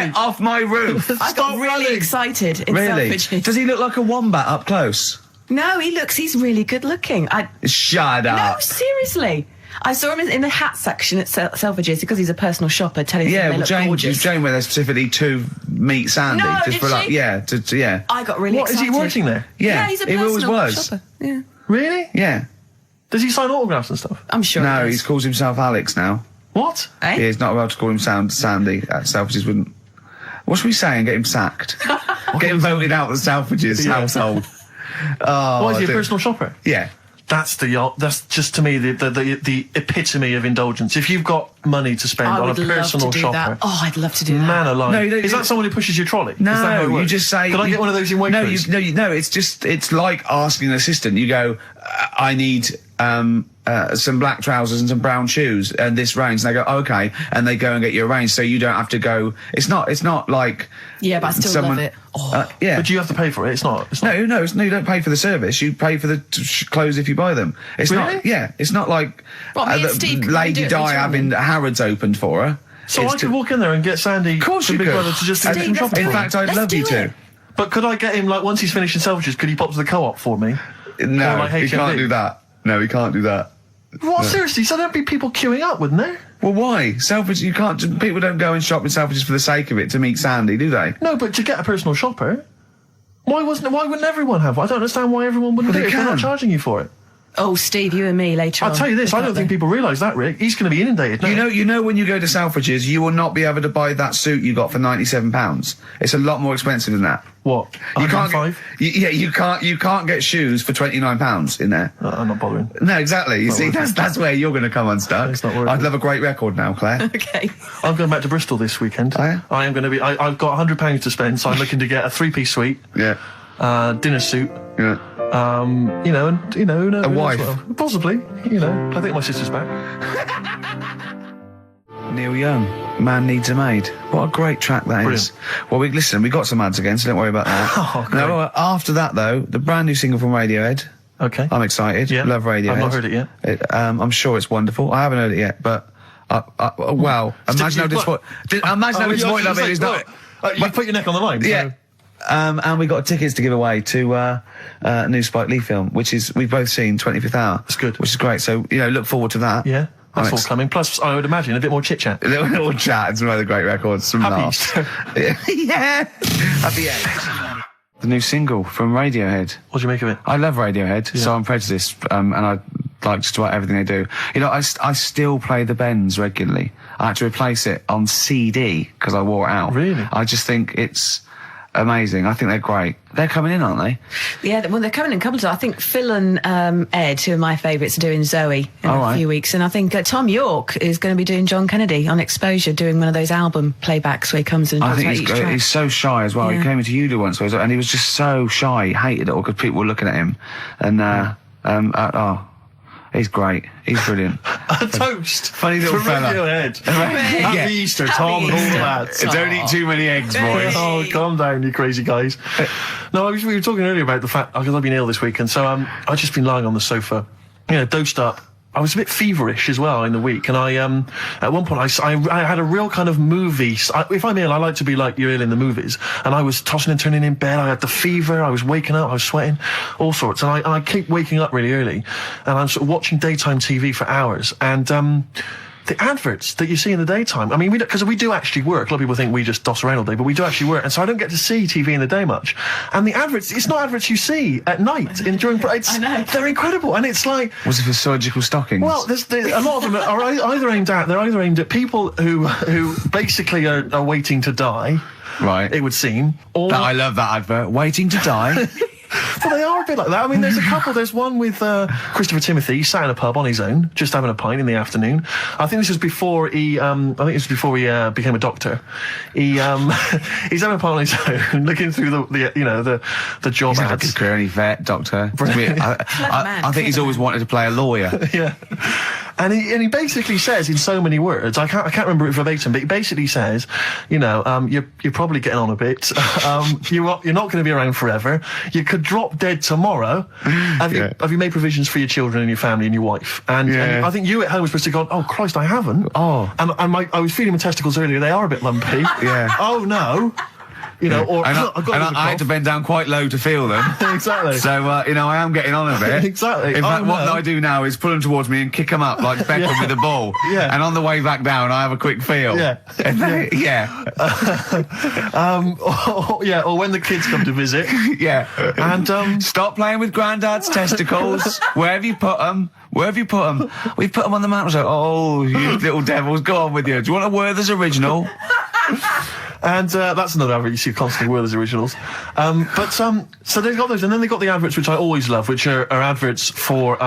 Get off my roof. I got really excited in Really? Selfridges. Does he look like a wombat up close? No, he's really good looking. Shut up. No, seriously. I saw him in the hat section at Selfridges because he's a personal shopper telling me they look gorgeous. Jane went there specifically to meet Sandy. No, just did for she? Yeah. I got really excited. Is he working there? Yeah, he's a he always personal was. shopper. Yeah. Really? Yeah. Does he sign autographs and stuff? I'm sure No, he he calls himself Alex now. What? Eh? Yeah, he's not allowed to call him Sandy. Selfridges wouldn't. What should we say and get him sacked? Get him voted out of the Selfridges household. Oh, Why is he a personal shopper? Yeah. That's just to me the epitome of indulgence. If you've got money to spend on a personal shopper, that. Oh, I'd love to do that. Man alive. No, is that someone who pushes your trolley? No, is that how it works? you just say. Can I get one of those in Waitrose? No. It's like asking an assistant. You go, I need some black trousers and some brown shoes and this range, and they go, okay, and they go and get you a range, so you don't have to go. It's not like. Yeah, but I still love it. Yeah, but you have to pay for it. It's not. No, you don't pay for the service. You pay for the clothes if you buy them. It's really? not. Yeah, it's not like Lady Di having Harrods opened for her. So I could walk in there and get Sandy, of course, the you Big could. Brother, to just do some shopping. In fact, I'd love you to. But could I get him, like, once he's finished in Selfridges, could he pop to the Co-op for me? No, like he can't do that. No, he can't do that. What? No. Seriously? So there'd be people queuing up, wouldn't there? Well, why? Selfridges, you can't. People don't go and shop in Selfridges for the sake of it to meet Sandy, do they? No, but to get a personal shopper, why wouldn't everyone have one? I don't understand why everyone wouldn't do it if they're not charging you for it. Oh, Steve, you and me later on. I'll tell you this, I don't think people realise that, Rick. He's going to be inundated now. You know when you go to Selfridges, you will not be able to buy that suit you got for £97. It's a lot more expensive than that. What? You can't. You can't get shoes for £29 in there. I'm not bothering. No, exactly. You see, that's where you're going to come unstuck. It's not worth I'd it. love a great record now, Claire. Okay. I'm going back to Bristol this weekend. Oh, yeah? I am going to be. I've got £100 to spend, so I'm looking to get a 3-piece suite. Yeah. Dinner suit. Yeah. Who knows? A wife. Well, possibly. I think my sister's back. Neil Young, Man Needs a Maid. What a great track that is. Well, we got some ads again, so don't worry about that. Oh, great. No, after that, though, the brand new single from Radiohead. Okay. I'm excited. Yeah. Love Radiohead. I've not heard it yet. I'm sure it's wonderful. I haven't heard it yet, but wow. Imagine how disappointed I've been. It's not. You put your neck on the line. Yeah. So. And we got tickets to give away to a new Spike Lee film, which is we've both seen, 25th Hour. That's good. Which is great. So look forward to that. Yeah. That's all coming. Plus, I would imagine a bit more chit chat. A little chat and some other great records. Some Happy laughs. Easter. Yeah. Happy end. The new single from Radiohead. What do you make of it? I love Radiohead, so I'm prejudiced, and I like just about everything they do. I still play the Bends regularly. I had to replace it on CD because I wore it out. Really? I just think it's amazing. I think they're great. They're coming in, aren't they? Yeah, well, they're coming in a couple of times. I think Phil and Ed, who are my favourites, are doing Zoe in a few weeks. And I think Tom York is going to be doing John Kennedy on Exposure, doing one of those album playbacks where he comes and talks about each track. He's so shy as well. Yeah. He came into Udo once, and he was just so shy. He hated it all because people were looking at him. And, he's great. He's brilliant. A toast. Funny little fella. Radiohead. Happy Easter, Tom, and all that. Don't eat too many eggs, boys. Oh, calm down, you crazy guys. No, we were talking earlier about the fact, because I've been ill this week, and so I've just been lying on the sofa, dosed up. I was a bit feverish as well in the week, and I at one point I had a real kind of movie. If I'm ill, I like to be like you're ill in the movies, and I was tossing and turning in bed. I had the fever. I was waking up. I was sweating, all sorts, and I keep waking up really early, and I'm sort of watching daytime TV for hours, and the adverts that you see in the daytime, I mean, because we do actually work. A lot of people think we just doss around all day, but we do actually work, and so I don't get to see TV in the day much. And the adverts, it's not adverts you see at night during. I know. They're incredible, and it's like. Was it for surgical stockings? Well, there's a lot of them are either aimed at people who basically are waiting to die. Right. It would seem. Or I love that advert. Waiting to die. Well, they are a bit like that. I mean, there's a couple. There's one with Christopher Timothy. He sat in a pub on his own, just having a pint in the afternoon. I think this was before he. Became a doctor. He's having a pint on his own, looking through the job He's ads. had a good career, any vet, doctor. I think he's always wanted to play a lawyer. Yeah. And he basically says in so many words, I can't remember it verbatim, but he basically says, you know, you're probably getting on a bit. You're not going to be around forever. You could drop dead tomorrow. Have you made provisions for your children and your family and your wife? And I think you at home were supposed to go, oh Christ, I haven't. Oh. And I was feeling my testicles earlier. They are a bit lumpy. Yeah. Oh no. You know, or I had to bend down quite low to feel them. Exactly. So, you know, I am getting on a bit. Exactly. In fact, what I do now is pull them towards me and kick them up like Beckham with the ball. Yeah. And on the way back down, I have a quick feel. Yeah. Or when the kids come to visit. Yeah. And, stop playing with Grandad's testicles. Where have you put them? Where have you put them? We've put them on the mountain. So, oh, you little devils, go on with you. Do you want a Werther's original? And that's another advert you see constantly, Werther's originals. So they've got those, and then they've got the adverts which I always love, which are adverts for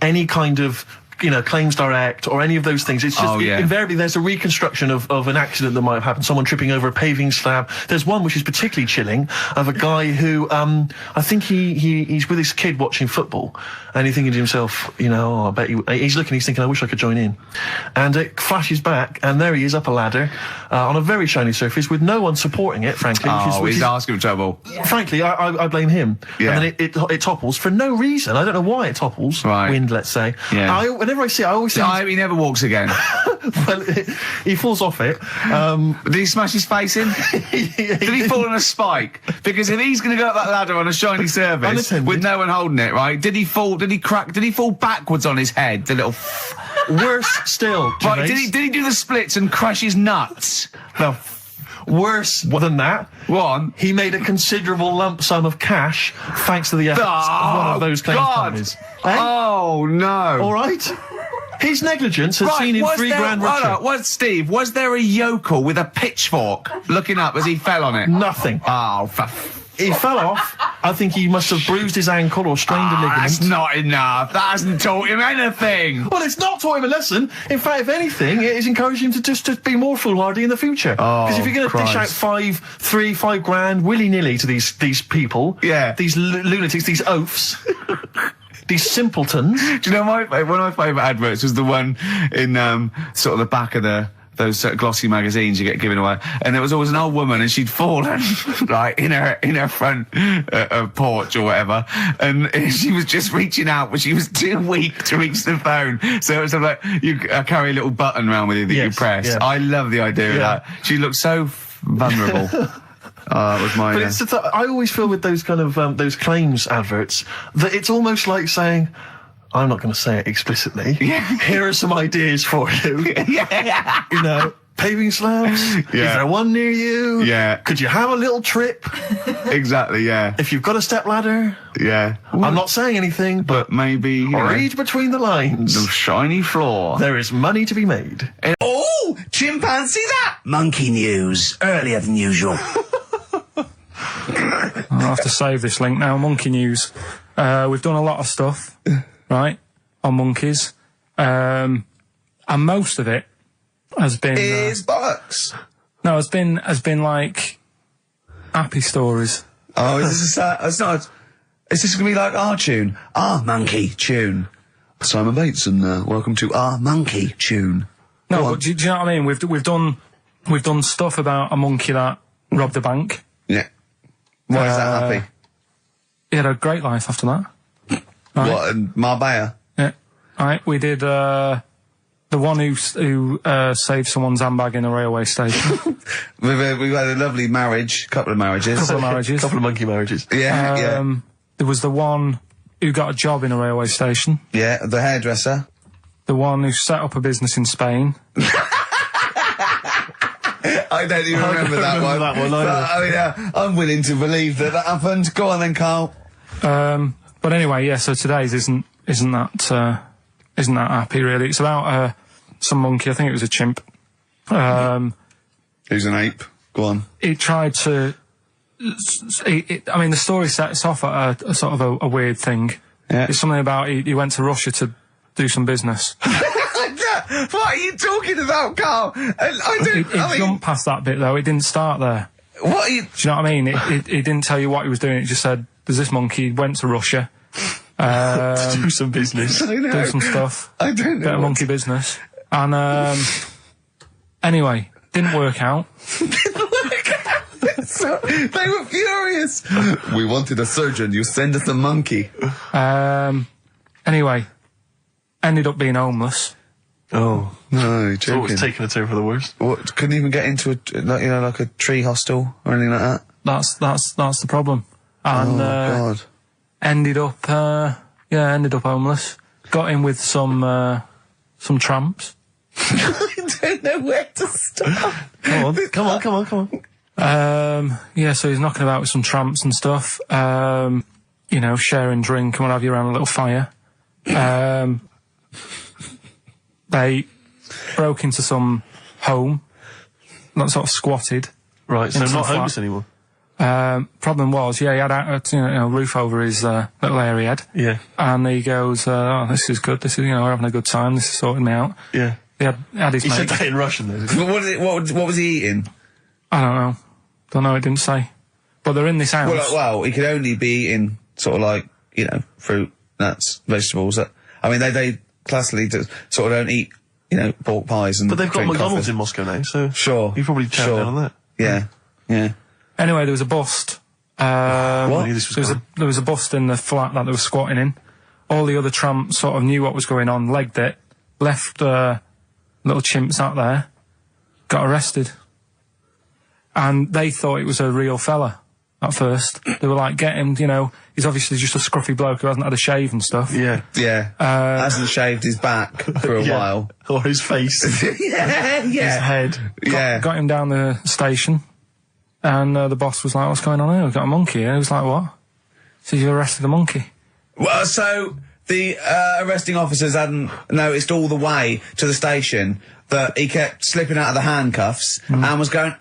any kind of, you know, Claims Direct or any of those things. It's just invariably there's a reconstruction of an accident that might have happened, someone tripping over a paving slab. There's one which is particularly chilling of a guy who I think he's with his kid watching football, and he's thinking to himself, you know, I bet he's thinking, I wish I could join in. And it flashes back, and there he is up a ladder on a very shiny surface with no one supporting it, frankly. He's asking for trouble. Frankly, I blame him. Yeah. And then it topples for no reason. I don't know why it topples. Right. Wind, let's say. Yeah. Whenever I see it, I always think... I hope he never walks again. Well, he falls off it. Did he smash his face in? Did he fall on a spike? Because if he's going to go up that ladder on a shiny surface with no one holding it, right? Did he fall backwards on his head? The little... Worse still, Gervais. Right, did he do the splits and crash his nuts? No. Worse than that. One. He made a considerable lump sum of cash thanks to the efforts of one of those claims companies. Eh? Oh, no. All right. His negligence has seen him $3,000 richer. Steve, was there a yokel with a pitchfork looking up as he fell on it? Nothing. Oh, he fell off. I think he must have bruised his ankle or strained a ligament. That's not enough. That hasn't taught him anything. Well, it's not taught him a lesson. In fact, if anything, it has encouraged him to be more foolhardy in the future. Because if you're going to dish out $5 grand willy-nilly to these people, these lunatics, these oafs, these simpletons. Do you know one of my favourite adverts was the one in sort of the back of those glossy magazines you get given away, and there was always an old woman, and she'd fallen right in her front porch or whatever, and she was just reaching out, but she was too weak to reach the phone. So it was like you carry a little button around with you that you press. Yeah. I love the idea of that. She looked so vulnerable. It was my. But I always feel with those kind of those claims adverts that it's almost like saying, I'm not going to say it explicitly. Here are some ideas for you. You know, paving slabs. Is there one near you? Could you have a little trip? Exactly. If you've got a step ladder. I'm not saying anything, but maybe read between the lines. The shiny floor. There is money to be made. Oh, chimpanzee that! Monkey news, earlier than usual. I'll have to save this link now. Monkey news. We've done a lot of stuff. Right, on monkeys, and most of it has been bollocks. No, has been like happy stories. Oh, is this is this gonna be like our tune, our monkey tune? Simon Bates, and welcome to our monkey tune. No, but do you know what I mean? We've done stuff about a monkey that robbed a bank. Yeah. Why is that happy? He had a great life after that. Right. What, in Marbella? Yeah. Right, we did, the one who saved someone's handbag in a railway station. We've had a lovely marriage, couple of marriages. Couple of monkey marriages. Yeah. There was the one who got a job in a railway station. Yeah, the hairdresser. The one who set up a business in Spain. I don't even remember that one. I'm willing to believe that happened. Go on then, Carl. But anyway, so today's isn't that happy really. It's about some monkey. I think it was a chimp. Who's an ape? Go on. He tried to. I mean, the story sets off at a sort of a weird thing. Yeah. It's something about he went to Russia to do some business. What are you talking about, Carl? It jumped past that bit though. It didn't start there. What are you... Do you know what I mean? It didn't tell you what he was doing. It just said, there's this monkey, went to Russia, To do some business. I know. do some stuff. I don't know. Bit of monkey business. And anyway, didn't work out. So, they were furious. We wanted a surgeon. You send us a monkey. Anyway, ended up being homeless. Oh. No, you're So it was joking. taking a turn for the worst. What? Couldn't even get into like a tree hostel or anything like that. That's the problem. And God. ended up homeless. Got in with some tramps. I don't know where to start. Come on. So he's knocking about with some tramps and stuff. Sharing drink and what have you around a little fire. They broke into some home, not sort of squatted. Right, so Into not the flat. homeless anymore. Problem was, he had a roof over his little area head. Yeah. And he goes, this is good, we're having a good time, this is sorting me out. Yeah. He had his He said mate. that in Russian, though, didn't he? What was he eating? I don't know, it didn't say. But they're in this house. Well, he could only be eating sort of like, fruit, nuts, vegetables. They classically sort of don't eat, pork pies and. But they've got drink McDonald's coffee. in Moscow now, so. Sure. You probably chow down on that. Yeah. Anyway, there was a bust. I knew this was There was a bust in the flat that they were squatting in. All the other tramps sort of knew what was going on, legged it, left little chimps out there, got arrested. And they thought it was a real fella at first. They were like, get him, he's obviously just a scruffy bloke who hasn't had a shave and stuff. Yeah. Hasn't shaved his back for a while. Or his face. Yeah. His head. Got him down the station, and the boss was like, what's going on here? We've got a monkey here. He was like, what? So you arrested the monkey? Well, so the arresting officers hadn't noticed all the way to the station that he kept slipping out of the handcuffs and was going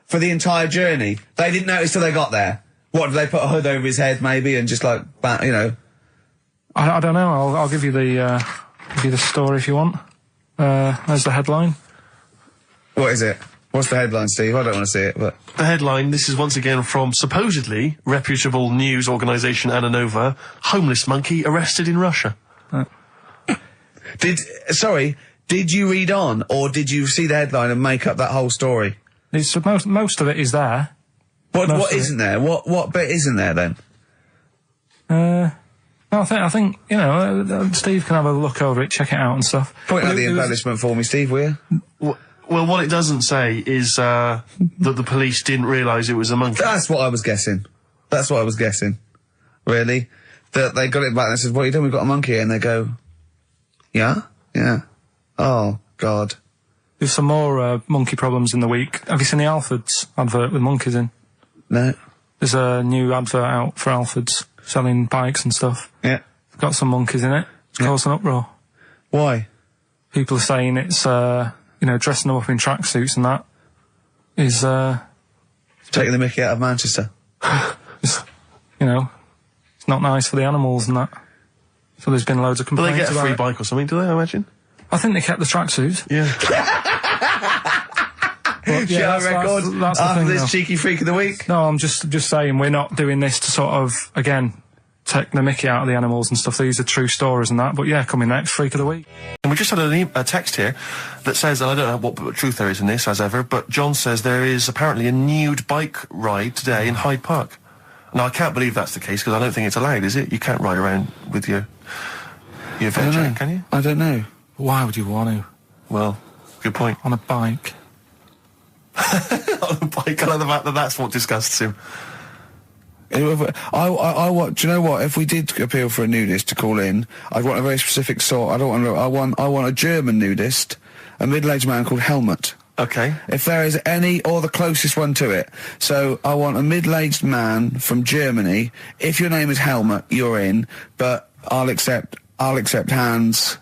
for the entire journey. They didn't notice till they got there. What, did they put a hood over his head maybe and just like, I don't know. I'll give you the story if you want. There's the headline. What is it? What's the headline, Steve? I don't want to see it, but... The headline, this is once again from supposedly reputable news organisation Ananova, homeless monkey arrested in Russia. Did you read on, or did you see the headline and make up that whole story? It's most of it is there. What isn't there? What bit isn't there then? I think Steve can have a look over it, check it out and stuff. Point out the embellishment for me, Steve, will you? Well, what it doesn't say is that the police didn't realise it was a monkey. That's what I was guessing. Really? That they got it back and they said, what are you doing? We've got a monkey here. And they go, yeah? Yeah. Oh, God. There's some more monkey problems in the week. Have you seen the Alfords advert with monkeys in? No. There's a new advert out for Alfords selling bikes and stuff. Yeah. It's got some monkeys in it. It's caused an uproar. Why? People are saying it's, dressing them up in tracksuits and that is, Taking the mickey out of Manchester. it's not nice for the animals and that. So there's been loads of But complaints they get a about free it. bike or something, do they, I imagine? I think they kept the tracksuits. Yeah. But, Shall I record that's the after thing, this though. cheeky freak of the week? No, I'm just saying we're not doing this to sort of, again, take the mickey out of the animals and stuff. These are true stories and that. But yeah, coming next, Freak of the Week. And we just had a text here that says, and I don't know what truth there is in this, as ever, but John says there is apparently a nude bike ride today in Hyde Park. Now, I can't believe that's the case, because I don't think it's allowed, is it? You can't ride around with your veg, can you? I don't know. Why would you want to? Well, good point. On a bike. On a bike, I like the fact that that's what disgusts him. Do you know what? If we did appeal for a nudist to call in, I'd want a very specific sort. I want a German nudist, a middle-aged man called Helmut. Okay. If there is any, or the closest one to it. So I want a middle-aged man from Germany. If your name is Helmut, you're in. But I'll accept hands.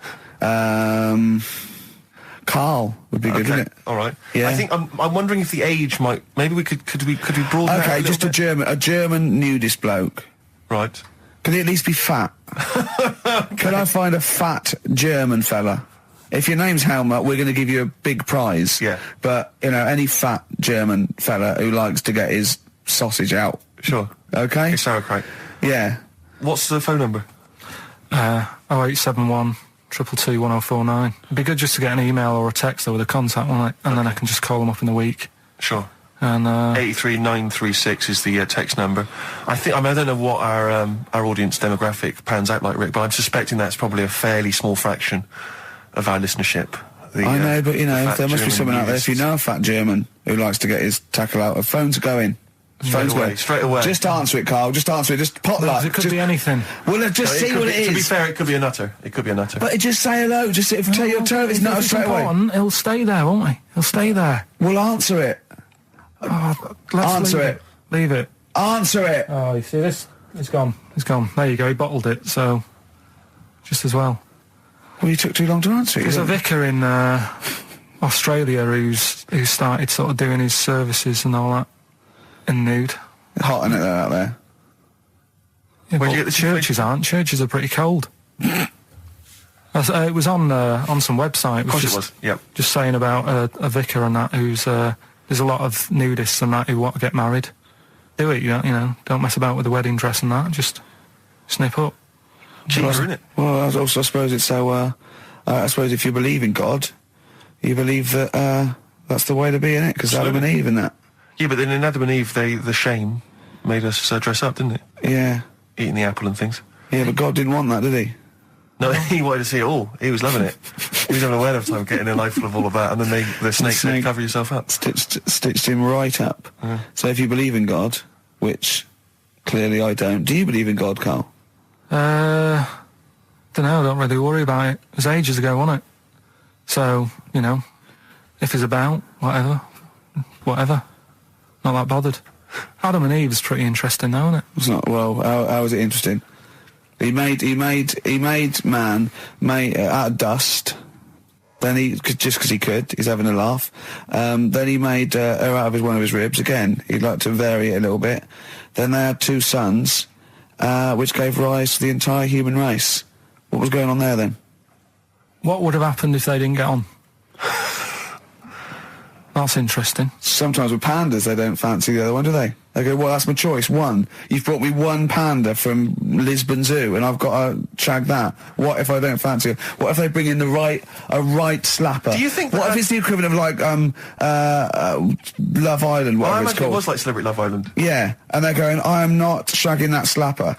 Carl would be good, wouldn't it? All right. Yeah. I think I'm wondering if the age might. Maybe we could we broaden that Okay, a just little bit? a German nudist bloke. Right. Can he at least be fat? Can I find a fat German fella? If your name's Helmut, we're going to give you a big prize. Yeah. But, any fat German fella who likes to get his sausage out. Sure. Okay? It's sauerkraut. Yeah. What's the phone number? 0871 222 1049. It'd be good just to get an email or a text with a contact on it, and then I can just call them up in the week. Sure. And 83936 is the text number. I don't know what our audience demographic pans out like, Rick, but I'm suspecting that's probably a fairly small fraction of our listenership. I know, but you know, there must be someone out there. If you know a fat German who likes to get his tackle out, phones are going. Straight away. Just answer it, Carl. Just answer it. Just potluck. it could be anything. Well, just see what it is. To be fair, it could be a nutter. It could be a nutter. But just say hello. Just tell your turn. It's not straight away. He'll stay there, won't he? He'll stay there. Well, answer it. Answer it. Leave it. Answer it. Oh, you see this? It's gone. It's gone. There you go. He bottled it. So, just as well. Well, you took too long to answer it. There's a vicar in Australia who started sort of doing his services and all that in nude. Hot, isn't it, out there? Yeah, but the churches aren't. Churches are pretty cold. It was on some website. Of course it was. Yep. Just saying about a vicar and that who's there's a lot of nudists and that who want to get married. Do it, don't mess about with the wedding dress and that. Just snip up. Cheaper, isn't it? Well, I suppose it's so. I suppose if you believe in God, you believe that that's the way to be, innit? Because Adam and Eve and that. Yeah, but then in Adam and Eve, the shame made us dress up, didn't it? Yeah. Eating the apple and things. Yeah, but God didn't want that, did he? No, he wanted to see it all. He was loving it. He was having a whale of a time getting a knife full of all of that, and then the snake said, cover yourself up. Stitched him right up. So if you believe in God, which clearly I don't, do you believe in God, Carl? Don't know, I don't really worry about it. It was ages ago, wasn't it? So, if it's about, whatever. Not that bothered. Adam and Eve is pretty interesting though, isn't it? It's not, well, how is it interesting? He made man out of dust. Then just because he could, he's having a laugh. Then he made her out of one of his ribs. Again, he'd like to vary it a little bit. Then they had 2 sons, which gave rise to the entire human race. What was going on there then? What would have happened if they didn't get on? That's interesting. Sometimes with pandas, they don't fancy the other one, do they? They go, well, that's my choice. One. You've brought me one panda from Lisbon Zoo, and I've got to shag that. What if I don't fancy it? What if they bring in a right slapper? Do you think what if it's the equivalent of like Love Island, whatever it's called? It was like Celebrity Love Island. Yeah, and they're going, I am not shagging that slapper.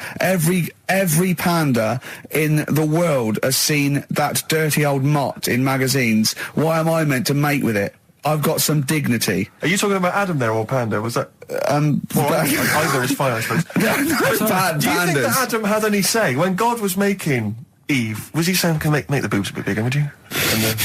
Every panda in the world has seen that dirty old mott in magazines. Why am I meant to mate with it? I've got some dignity. Are you talking about Adam there or Panda? Was that... either is fine, I suppose. No, pandas. Do you think that Adam had any say? When God was making Eve, was he saying, can make the boobs a bit bigger, would you? And then...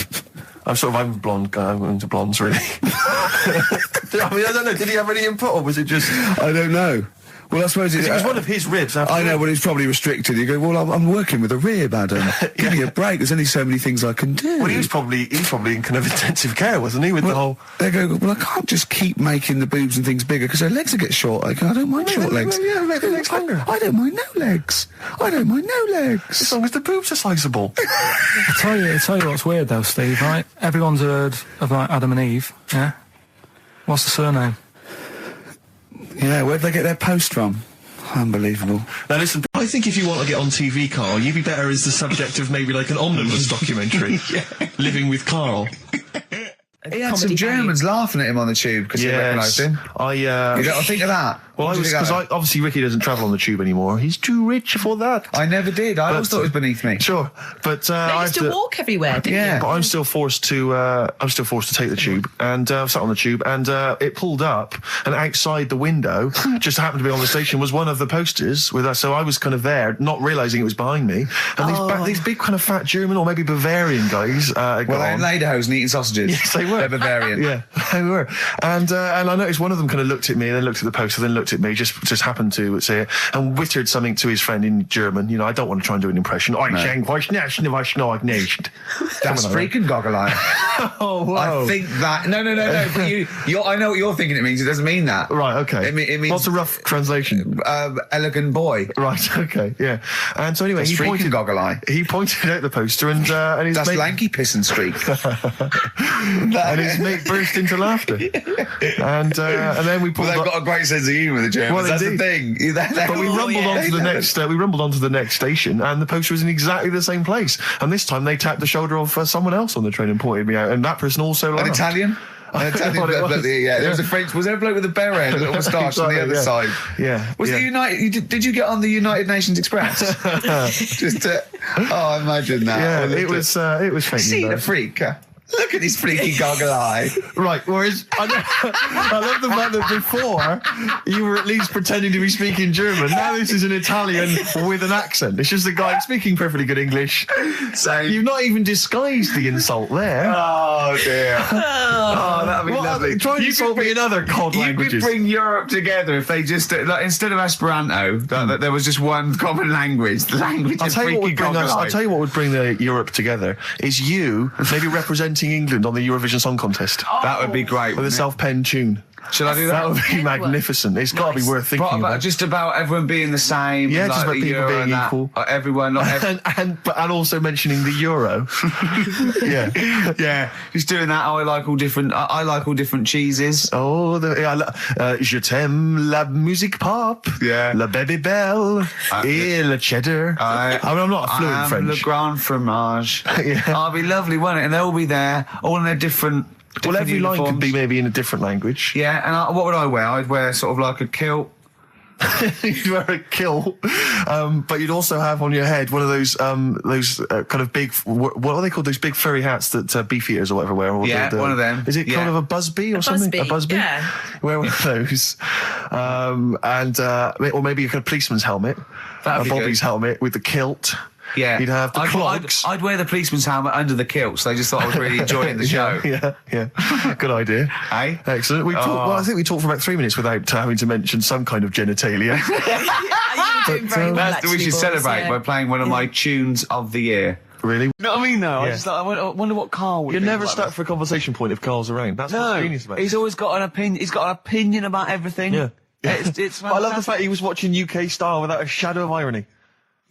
I'm a blonde guy, I'm into blondes, really. I don't know, did he have any input, or was it just... I don't know. Well, I suppose it was one of his ribs. I know, but it's probably restricted. You go, well, I'm working with a rib, Adam. Give me a break. There's only so many things I can do. Well, he was probably in kind of intensive care, wasn't he? With the whole. They go, well, I can't just keep making the boobs and things bigger because their legs will get short. I don't mind short legs. Yeah, make the legs longer. I don't mind no legs. I don't mind no legs. As long as the boobs are sizable. I tell you what's weird though, Steve. Right? Everyone's heard of like Adam and Eve. Yeah. What's the surname? Yeah, where'd they get their post from? Unbelievable. Now listen, I think if you want to get on TV, Carl, you'd be better as the subject of maybe like an omnibus documentary. Living with Carl. He had some Germans laughing at him on the tube because he recognised him. You don't think of that? Well, because obviously Ricky doesn't travel on the tube anymore. He's too rich for that. I never did. I always thought it was beneath me. Sure, but I used to walk everywhere, didn't you? But I'm still forced to. Take the tube, and sat on the tube, and it pulled up, and outside the window, just happened to be on the station, was one of the posters with us. So I was kind of there, not realising it was behind me, and these big kind of fat German or maybe Bavarian guys. Well, they're in lederhosen eating sausages. Yes, they were. They're Bavarian. Yeah, they were. And I noticed one of them kind of looked at me, and then looked at the poster, then looked at me, just happened to say it, and wittered something to his friend in German. You know, I don't want to try and do an impression. That's freaking goggle-eye. Oh, wow. I think that... No. But I know what you're thinking it means. It doesn't mean that. Right, okay. It means... What's a rough translation? Elegant boy. Right, okay, yeah. And so anyway, he pointed goggle-eye. He pointed out the poster, and his That's mate... lanky piss and streak. And his mate burst into laughter. And then we pulled they've got a great sense of humour, with the Germans. Well, That's the indeed. thing. But we rumbled onto the next. We rumbled onto the next station, and the poster was in exactly the same place. And this time they tapped the shoulder of someone else on the train and pointed me out, and that person also laughed. An Italian? An Italian bloke, there was a French. Was there a bloke with a beret, a little moustache on the other side? Yeah. Was the United? Did you get on the United Nations Express? Just imagine that. Yeah, it was fake. See the freak. Look at this freaky goggle eye. Right, whereas I love the fact that before you were at least pretending to be speaking German. Now this is an Italian with an accent. It's just a guy speaking perfectly good English. So you've not even disguised the insult there. Oh dear. Oh, that'd be lovely. Try and insult me in other cod languages. You could bring Europe together if they just instead of Esperanto, that there was just one common language. The language of freaky goggle eye. I'll tell you what would bring the Europe together is you maybe representing England on the Eurovision Song Contest. That would be great. With a self-penned tune. Should I do that? That would be magnificent. It's got to be worth thinking about. Just about everyone being the same. Yeah, like just about people being equal. Everyone, not everyone. and also mentioning the euro. Yeah. Yeah. Just doing that. I like all different cheeses. Oh, je t'aime la musique pop. Yeah. La baby belle. Et le cheddar. I'm not fluent in French. Le grand fromage. Yeah. Oh, it'd be lovely, wouldn't it? And they'll all be there, all in their different. Well, every uniforms. line could be maybe in a different language. Yeah, and what would I wear? I'd wear sort of like a kilt. You'd wear a kilt, but you'd also have on your head one of those kind of big, what are they called? Those big furry hats that beefeaters or whatever wear. Or yeah, one of them. Is it kind of a busby or something? A busby? Yeah. Wear one of those, or maybe a kind of policeman's helmet, a Bobby's helmet with the kilt. Yeah, you'd have the clogs. I'd wear the policeman's helmet under the kilt, so they just thought I was really enjoying the show. Yeah. Good idea. Hey, excellent. I think we talked for about 3 minutes without having to mention some kind of genitalia. We should celebrate by playing one of my tunes of the year. Really? You know what I mean, though? Yeah. I wonder what Karl would You're think never about stuck this. for a conversation point if Karl's around. That's what's genius about it. He's always got an opinion. He's got an opinion about everything. Yeah. It's I love the fact he was watching UK Style without a shadow of irony.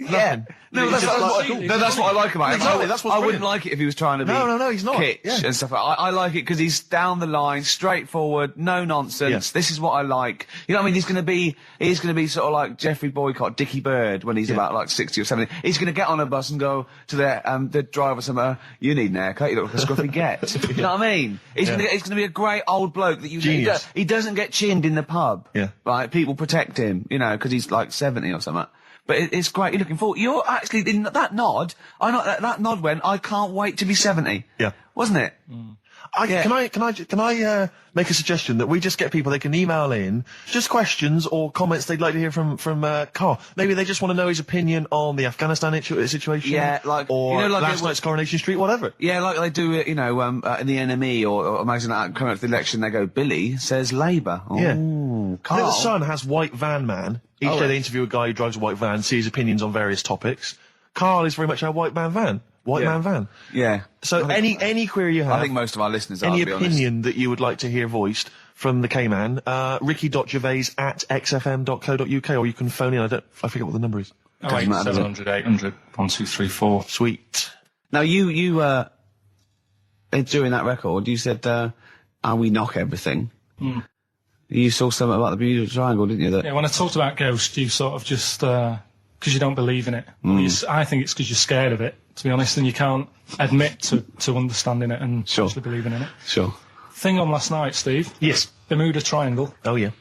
Yeah. No, that's what I like about it. Exactly, that's what's I wouldn't brilliant. like it if he was trying to be No, he's not. kitsch Yeah. and stuff. I like it because he's down the line, straightforward, no nonsense. Yeah. This is what I like. You know what I mean? He's going to be sort of like Jeffrey Boycott, Dickie Bird when he's about like 60 or 70. He's going to get on a bus and go to the driver somewhere, you need an haircut, you look like a scruffy get. You know what I mean? He's going to be a great old bloke that he doesn't get chinned in the pub. Yeah. Right? People protect him, you know, because he's like 70 or something. But it's great. You're looking forward. You're actually in that nod. That nod went. I can't wait to be 70. Yeah. Wasn't it? Can I make a suggestion that we just get people, they can email in just questions or comments they'd like to hear from Karl. Maybe they just want to know his opinion on the Afghanistan situation. Yeah, or last night's Coronation Street, whatever. Yeah, like they do it, in the NME or imagine that coming up to the election, they go, Billy says Labour. Yeah. Ooh, I think Karl. the Sun has White Van Man. Each day they interview a guy who drives a white van, see his opinions on various topics. Karl is very much our white man van. Man van. Yeah. So any query you have, I think most of our listeners are, any to be honest. opinion that you would like to hear voiced from the K-Man, ricky.gervais@xfm.co.uk, or you can phone in. I forget what the number is. 700 800 1234. Sweet. Now you during that record, you said, we knock everything. You saw something about the Bermuda Triangle, didn't you? Yeah, when I talked about Ghost, you sort of just, because you don't believe in it. I think it's because you're scared of it, to be honest, and you can't admit to understanding it and actually believing in it. Sure. Thing on last night, Steve. Yes. Bermuda Triangle. Oh, yeah.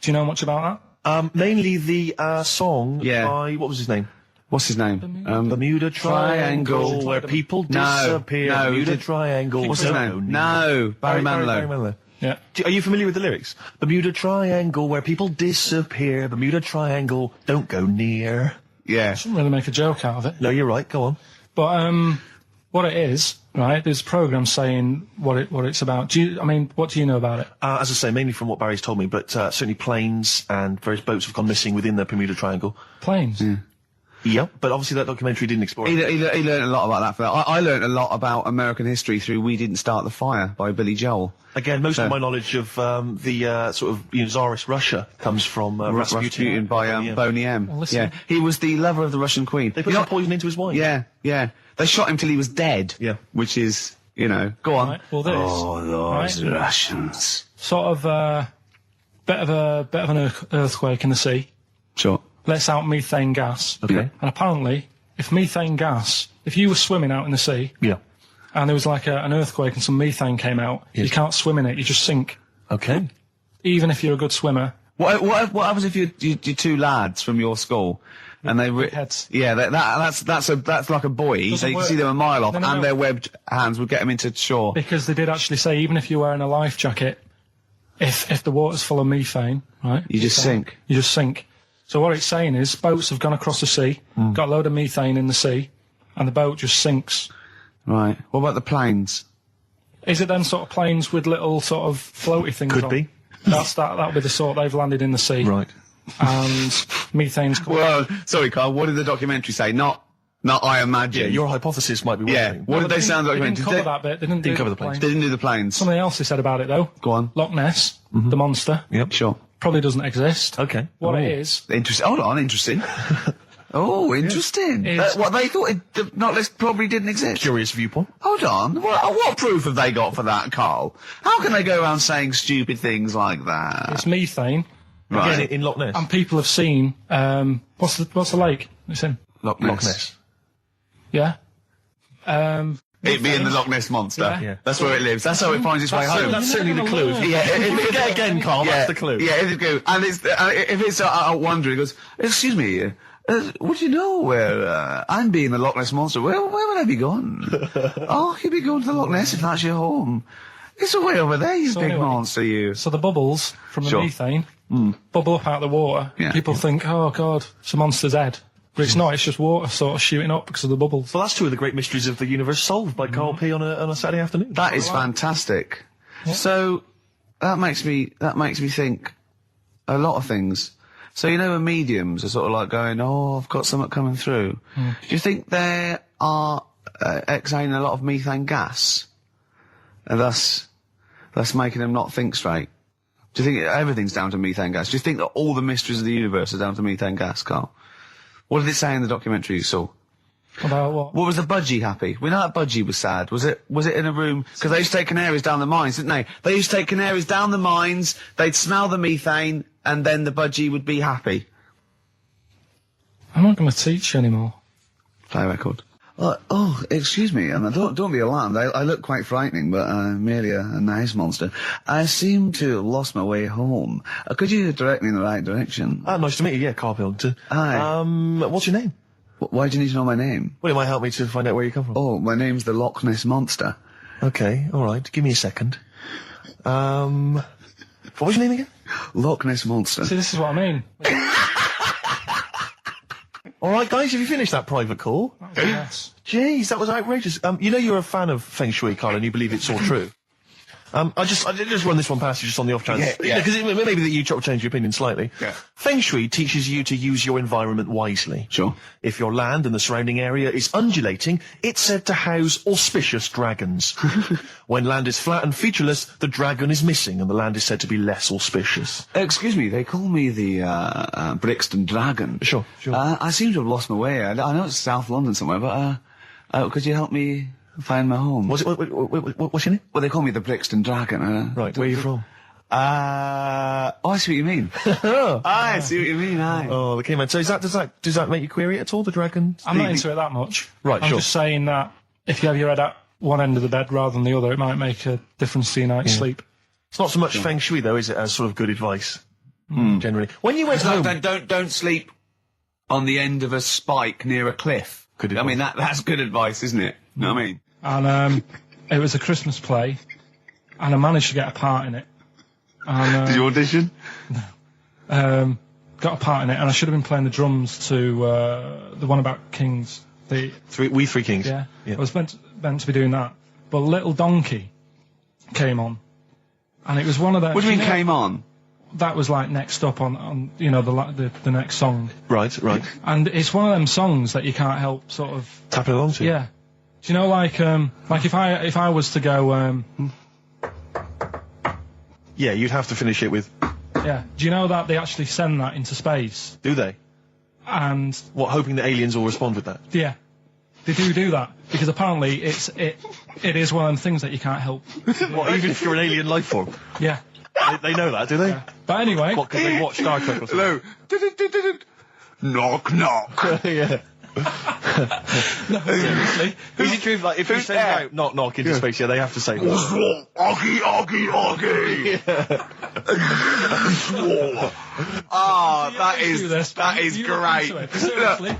Do you know much about that? Mainly the song by, what was his name? What's his name? Bermuda Triangle, where people disappear. No, Bermuda Triangle. What's his name? No, Barry Manilow. Yeah. Are you familiar with the lyrics? Bermuda Triangle, where people disappear. Bermuda Triangle, don't go near. Yeah. I shouldn't really make a joke out of it. No, you're right. Go on. But what it is, right? There's programs saying what it's about. What do you know about it? As I say, mainly from what Barry's told me, but certainly planes and various boats have gone missing within the Bermuda Triangle. Planes. Yeah, but obviously that documentary didn't explore it. He learned a lot about that. I learned a lot about American history through We Didn't Start the Fire by Billy Joel. Again, most of my knowledge of the sort of Tsarist Russia comes from Rasputin by Boney M. Well, listen. Yeah, he was the lover of the Russian queen. They put some poison into his wine. Yeah. They shot him till he was dead. Yeah. Which is, go on. Right, well, this. Oh, those Russians. Sort of bit of an earthquake in the sea. Sure. Lets out methane gas. Okay. And apparently, if you were swimming out in the sea, Yeah. and there was like an earthquake and some methane came out, Yes. you can't swim in it, you just sink. Okay. Even if you're a good swimmer. What happens if you're two lads from your school and they heads. Yeah, that's like a buoy. Doesn't So you can work. see them a mile off, No, and their webbed hands would get them into shore. Because they did actually say, even if you're wearing a life jacket, if the water's full of methane, right? You just sink. You just sink. So what it's saying is, boats have gone across the sea, got a load of methane in the sea, and the boat just sinks. Right. What about the planes? Is it then sort of planes with little sort of floaty things Could on? be. That'll be the sort they've landed in the sea. Right. And methane's coming. Well, sorry, Carl. What did the documentary say? Not I imagine. Yeah, your hypothesis might be Yeah. working. What did they sound like? They didn't cover that bit. They didn't cover do the planes. They didn't do the planes. Something else they said about it, though. Go on. Loch Ness, the monster, Yep. Sure. probably doesn't exist. Okay. What Oh. it is, Interesting. Hold on. Interesting. Oh, interesting. It's- What they thought not list probably didn't exist. Curious viewpoint. Hold on. What proof have they got for that, Carl? How can they go around saying stupid things like that? it's methane, Right. Again, in Loch Ness. and people have seen, what's the lake it's in? Loch Loch Ness. Yeah? It being the Loch Ness monster. Yeah. Yeah. That's where it lives. That's how it finds its way home. That's certainly the clue. Yeah, Again, Carl, that's the clue. Yeah, it's the clue. And it's, if it's out wandering, it goes, excuse me, would you know where I'm being the Loch Ness monster? Where would I be going? Oh, you'd be going to the Loch Ness if that's your home. It's way over there, you So big anyway, monster, you. So the bubbles from the Sure. methane bubble up out of the water. Yeah. People think, oh, God, it's a monster's head. But it's not, it's just water sort of shooting up because of the bubbles. Well, that's two of the great mysteries of the universe solved by Karl P on a Saturday afternoon. That is fantastic. So that makes me think a lot of things. So you know, when mediums are sort of like going, "Oh, I've got something coming through." Do you think they are exhaling a lot of methane gas, and thus making them not think straight? Do you think everything's down to methane gas? Do you think that all the mysteries of the universe are down to methane gas, Carl? What did it say in the documentary you saw? About what? What was the budgie happy? We know that budgie was sad. Was it in a room? Because they used to take canaries down the mines, didn't they? They used to take canaries down the mines, they'd smell the methane, and then the budgie would be happy. I'm not going to teach you anymore. Play a record. Excuse me, and don't be alarmed. I look quite frightening, but I'm merely a nice monster. I seem to have lost my way home. Could you direct me in the right direction? Nice to meet you, yeah, Karl Pilkington. Hi. What's your name? Why do you need to know my name? Well, it might help me to find out where you come from. Oh, my name's the Loch Ness Monster. Okay, alright, give me a second. What was your name again? Loch Ness Monster. See, this is what I mean. Alright, guys, have you finished that private call? Yes. Jeez, that was outrageous. You know you're a fan of Feng Shui, Carl, and you believe it's all true. I just run this one past you just on the off chance. Yeah. Because maybe that you change your opinion slightly. Yeah. Feng Shui teaches you to use your environment wisely. Sure. If your land and the surrounding area is undulating, it's said to house auspicious dragons. When land is flat and featureless, the dragon is missing and the land is said to be less auspicious. Excuse me, they call me the Brixton Dragon. Sure. I seem to have lost my way. I know it's South London somewhere, but could you help me find my home? What's your name? Well, they call me the Brixton Dragon. Right, where are you from? I see what you mean. I see what you mean, aye. Oh, okay, man. So does that make you query it at all, the dragon? I'm not into it that much. Right, I'm sure. just saying that if you have your head at one end of the bed rather than the other, it might make a difference to your night's sleep. It's not so much Feng Shui, though, is it, as sort of good advice, generally. When you went home... Don't sleep on the end of a spike near a cliff. Good advice. I mean, that's good advice, isn't it? You know what I mean? And it was a Christmas play, and I managed to get a part in it. And, Did you audition? got a part in it, and I should have been playing the drums to the one about Kings. We Three Kings. Yeah. I was meant to be doing that, but Little Donkey came on, and it was one of the. What do you mean came on? That was like next up on the next song, Right. and it's one of them songs that you can't help sort of. Tapping along to. Yeah. Do you know, like if I was to go, Yeah, you'd have to finish it with... yeah. Do you know that they actually send that into space? Do they? And What, hoping that aliens will respond with that? yeah, they do that because apparently it is one of them things that you can't help. What, even if you're an alien life form? Yeah. They know that, do they? Yeah. But anyway. What, because they watched Star Trek or something? Hello. Knock, knock. Yeah. No, seriously. Is it true, like, if you send out knock knock into space, they have to say Oggy, oggy, oggy. Oh, that is great. Seriously.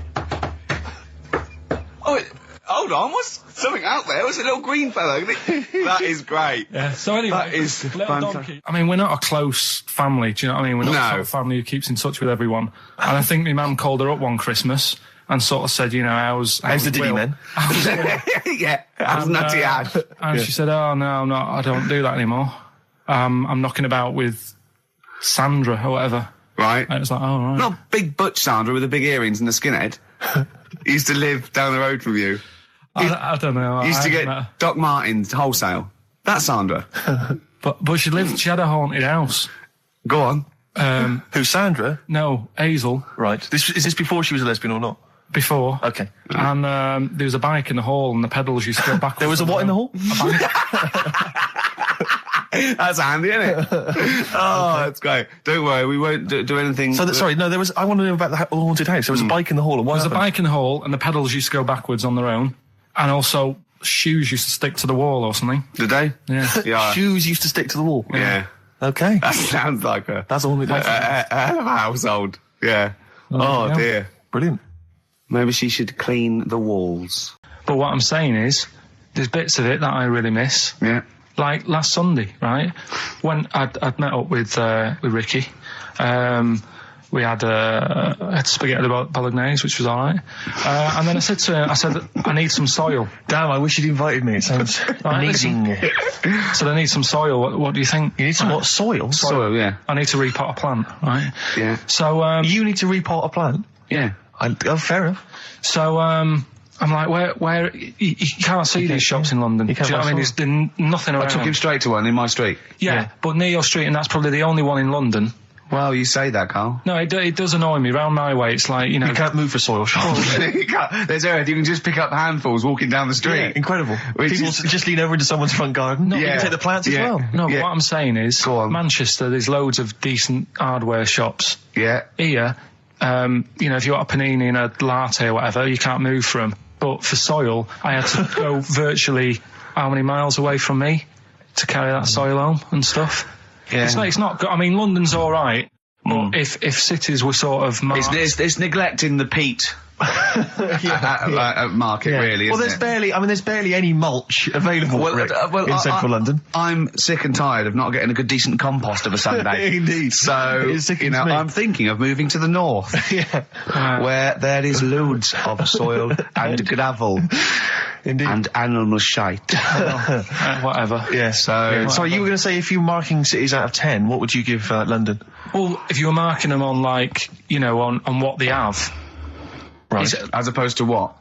Oh, hold on, what's something out there? What's a little green fellow? That is great. Yeah, so anyway, That is little fantastic. donkey. I mean, we're not a close family, do you know what I mean? We're not the sort of family who keeps in touch with everyone. And I think my mum called her up one Christmas and sort of said, you know, how's the Diddy Will? men? Yeah, how's Nutty Ad? And she said, oh, no, I don't do that anymore. I'm knocking about with Sandra or whatever. Right. And it was like, oh, right. Not big butch Sandra with the big earrings and the skinhead. He used to live down the road from you. I don't know. He used to I get haven't met her. Doc Martens wholesale. That's Sandra. But she had a haunted house. Go on. Who, Sandra? No, Hazel, Right. Is this before she was a lesbian or not? before. Okay. And there was a bike in the hall and the pedals used to go backwards. There was a what in the hall? That's handy, isn't it? Oh, that's great. Don't worry, we won't do anything. So, sorry, no, I want to know about the haunted house. There was a bike in the hall. And what There was a happened? bike in the hall and the pedals used to go backwards on their own. And also, shoes used to stick to the wall or something. Did they? Yeah. Yeah. Shoes used to stick to the wall. Yeah. Okay. That sounds like That's a haunted house. a hell of a household. Yeah. Oh, yeah. dear. Brilliant. Maybe she should clean the walls. But what I'm saying is, there's bits of it that I really miss. Yeah. Like last Sunday, right? When I'd met up with Ricky, we had spaghetti bolognese, which was all right. And then I said to her, I need some soil. Damn, I wish you'd invited me. It sounds amazing. So I need some soil. What do you think? You need some what? Soil? Soil, yeah. I need to repot a plant, right? Yeah. So You need to repot a plant? Yeah. Fair enough. So I'm like, where you can't see these shops in London. You can't Do you know what I mean? buy There's nothing around. I took him straight to one in my street. Yeah, but near your street, and that's probably the only one in London. Well, you say that, Carl. No, it does annoy me. Round my way, it's like, you know... You can't move for soil shops. You can't- There's earth. You can just pick up handfuls walking down the street. Yeah, incredible. Which People is- just lean over into someone's front garden. Yeah. You can take the plants Yeah. as well. No, Yeah. but what I'm saying is, Go on. Manchester, there's loads of decent hardware shops. Yeah. Here, you know, if you want a panini and a latte or whatever, you can't move from 'em. But for soil, I had to go virtually how many miles away from me to carry that soil home and stuff. Yeah. It's not good. I mean, London's all right, but if cities were sort of marked, It's neglecting the peat market, really. Well, isn't there's barely any mulch available Rick, in central London. I'm sick and tired of not getting a good, decent compost of a Sunday. Indeed. So, It sickens you know, me. I'm thinking of moving to the north, where there is loads of soil and gravel Indeed. and animal shite. whatever. Yeah. So, So you were going to say, if you were marking cities out of 10, what would you give London? Well, if you were marking them on, like, you know, on what they have, Right. as opposed to what?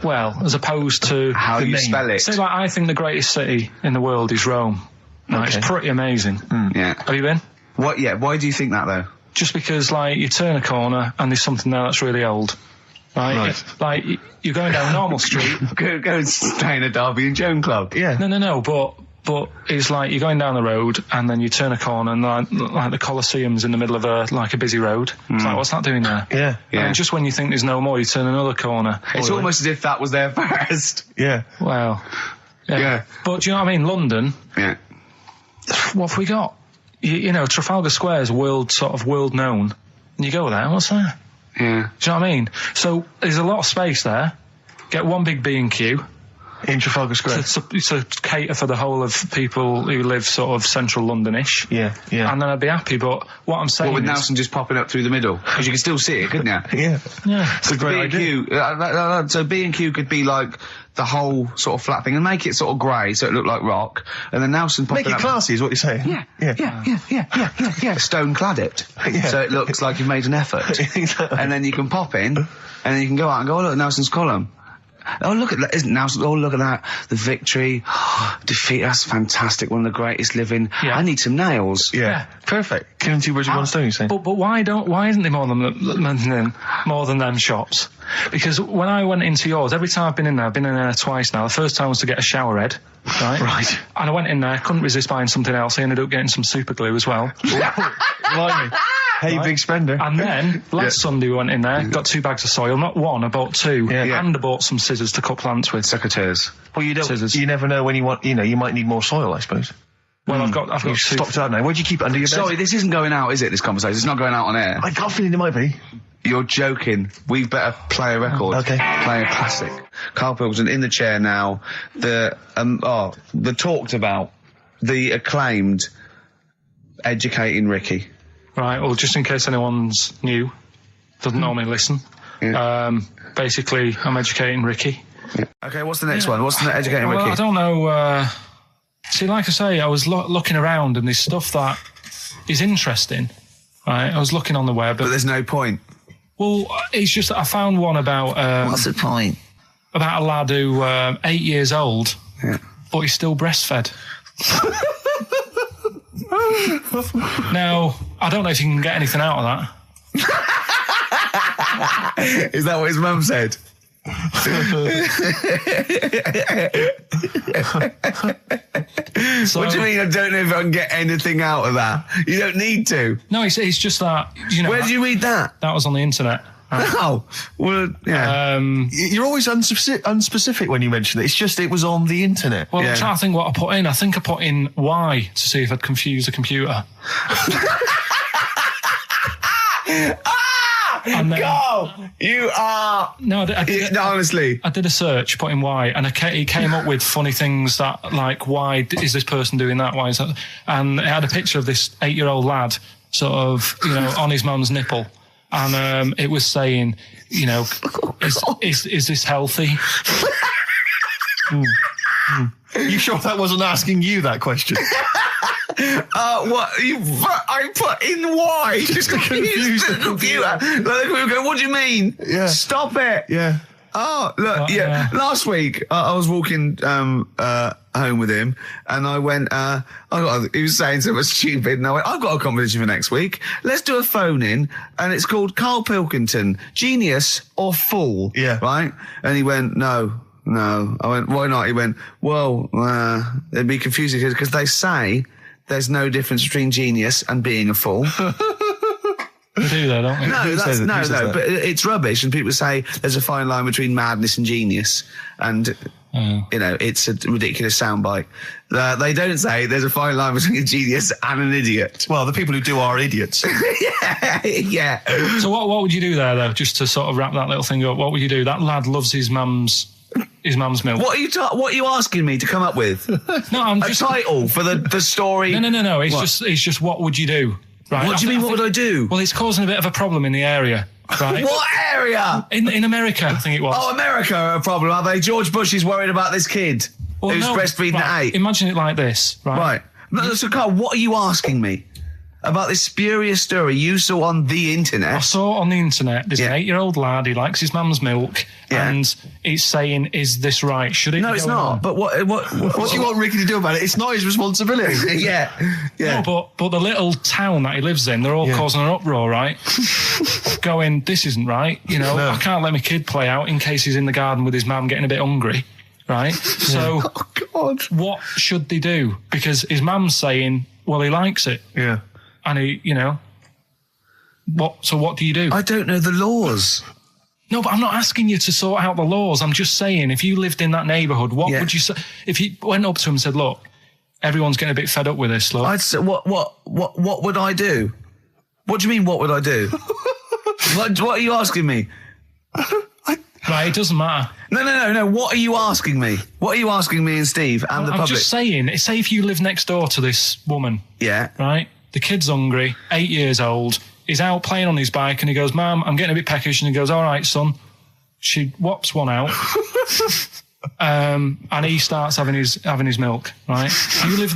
well, as opposed to How The you name. spell it? say, like, I think the greatest city in the world is Rome. Right, Okay. It's pretty amazing. Yeah. Have you been? What? Yeah. Why do you think that though? Just because, like, you turn a corner and there's something there that's really old. Right? Right. Like, you're going down a normal street. Go and stay in a Derby and Joan club. Yeah. No, but it's like you're going down the road and then you turn a corner and like the Colosseum's in the middle of a busy road. It's like, what's that doing there? Yeah. Yeah. And just when you think there's no more, you turn another corner. It's almost as if that was there first. Yeah. Well, yeah. Yeah. But do you know what I mean? London, Yeah. what have we got? You know, Trafalgar Square is world known. And you go there, what's there? Yeah. Do you know what I mean? So there's a lot of space there. Get one big B&Q In Trafalgar Square. to cater for the whole of people who live sort of central Londonish. Yeah. Yeah. And then I'd be happy. But what I'm saying Well, with is, Nelson just popping up through the middle, because you can still see it, couldn't you? Yeah. yeah, It's a great idea. B&Q, so B&Q could be like the whole sort of flat thing and make it sort of grey so it looked like rock, and then Nelson popping Make it up. classy is what you're saying. Yeah. Stone clad it, Yeah. so it looks like you've made an effort. Exactly. And then you can pop in, and then you can go out and go, oh look, Nelson's column. Oh look at that! Isn't Nelson? Oh look at that! The victory, defeat. That's fantastic. One of the greatest living. Yeah. I need some nails. Yeah. Perfect. Killing two birds with one stone, you're saying? But why isn't there more than them shops? Because when I went into yours, every time I've been in there twice now. The first time was to get a shower head, right? Right. And I went in there, couldn't resist buying something else. I ended up getting some super glue as well. Blimey. Hey, big spender. And then, last Sunday we went in there, got 2 bags of soil, not one, I bought 2. Yeah. And I bought some scissors to cut plants with. Secateurs. Well, Scissors. you never know when you want, you might need more soil, I suppose. Well, I've got You've 2. stocked out now. Where'd you keep it under your bed? Sorry, this isn't going out, is it, this conversation? It's not going out on air. I got a feeling it might be. You're joking. We better play a record. Okay. Play a classic. Karl Pilkington in the chair now. The talked about, the acclaimed Educating Ricky. Right, well, just in case anyone's new, doesn't normally listen. Yeah. Basically, I'm educating Ricky. Yeah. Okay, what's the next one? What's the Educating Well, Ricky? I don't know. See, like I say, I was looking around and there's stuff that is interesting. Right, I was looking on the web. But there's no point. Well, it's just that I found one about... What's the point? About a lad who 8 years old, Yeah. but he's still breastfed. Now, I don't know if you can get anything out of that. Is that what his mum said? So, What do you mean I don't know if I can get anything out of that? You don't need to. No, it's just that, Where did you read that? that was on the internet. Oh, well, yeah. You're always unspecific when you mention it. It's just it was on the internet. Well, Yeah. I'm trying to think what I put in. I think I put in Y to see if I'd confuse a computer. And then- Go! You are... No, No, honestly. I did a search, put in why, and it came up with funny things that, like, why is this person doing that? Why is that? And it had a picture of this 8-year-old lad, sort of, on his mum's nipple. And it was saying, is this healthy? You sure that wasn't asking you that question? What? I put in why? Just to confuse the computer. Like, the computer go, what do you mean? Yeah. Stop it. Yeah. Oh, look, yeah. Last week, I was walking home with him, and I went, he was saying something stupid, and I went, I've got a competition for next week. Let's do a phone-in, and it's called Karl Pilkington, Genius or Fool. Yeah. Right? And he went, No. I went, why not? He went, well, it'd be confusing because they say there's no difference between genius and being a fool. They do though, don't they? No, but it's rubbish. And people say there's a fine line between madness and genius. And, it's a ridiculous soundbite. They don't say there's a fine line between a genius and an idiot. Well, the people who do are idiots. Yeah. So what would you do there, though, just to sort of wrap that little thing up? What would you do? That lad loves his mum's milk. What are you asking me to come up with? No, I'm A just... title for the story? No. It's just what would you do? Right? What do you mean, what would I do? Well, it's causing a bit of a problem in the area, right? What area? In America, I think it was. Oh, America are a problem, are they? George Bush is worried about this kid who's no, breastfeeding right, at 8. Imagine it like this, right? Right. No, so, Carl, what are you asking me? About this spurious story you saw on the internet? I saw on the internet, there's Yeah. an 8-year-old lad, he likes his mum's milk, Yeah. and it's saying, is this right? Should it No, be it's going not. on? But what What do you want Ricky to do about it? It's not his responsibility. Yeah. No, but the little town that he lives in, they're all causing an uproar, right? Going, this isn't right. I can't let my kid play out in case he's in the garden with his mum getting a bit hungry, right? So, Oh, God. what should they do? Because his mum's saying, well, he likes it. Yeah. And he, what do you do? I don't know the laws. No, but I'm not asking you to sort out the laws. I'm just saying, if you lived in that neighbourhood, what would you say? If you went up to him and said, look, everyone's getting a bit fed up with this, look. I'd say, what would I do? What do you mean, what would I do? what are you asking me? Right, it doesn't matter. No. What are you asking me? What are you asking me and Steve and the I'm public? just saying, say if you live next door to this woman, Yeah. right? The kid's hungry, 8 years old. He's out playing on his bike and he goes, Mum, I'm getting a bit peckish. And he goes, all right, son. She whops one out. And he starts having his milk, right?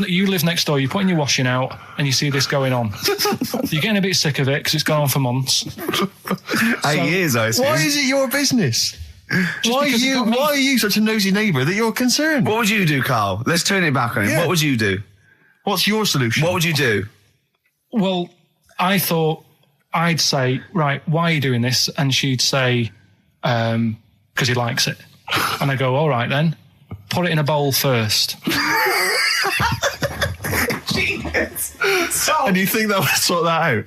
You live next door, you're putting your washing out and you see this going on. You're getting a bit sick of it because it's gone on for months. 8 years, I assume. Why is it your business? Why are you such a nosy neighbour that you're concerned? What would you do, Carl? Let's turn it back on him. Yeah. What would you do? What's your solution? What would you do? Well, I thought I'd say, right, why are you doing this? And she'd say, because he likes it. And I go, all right then, put it in a bowl first. And you think that would sort that out?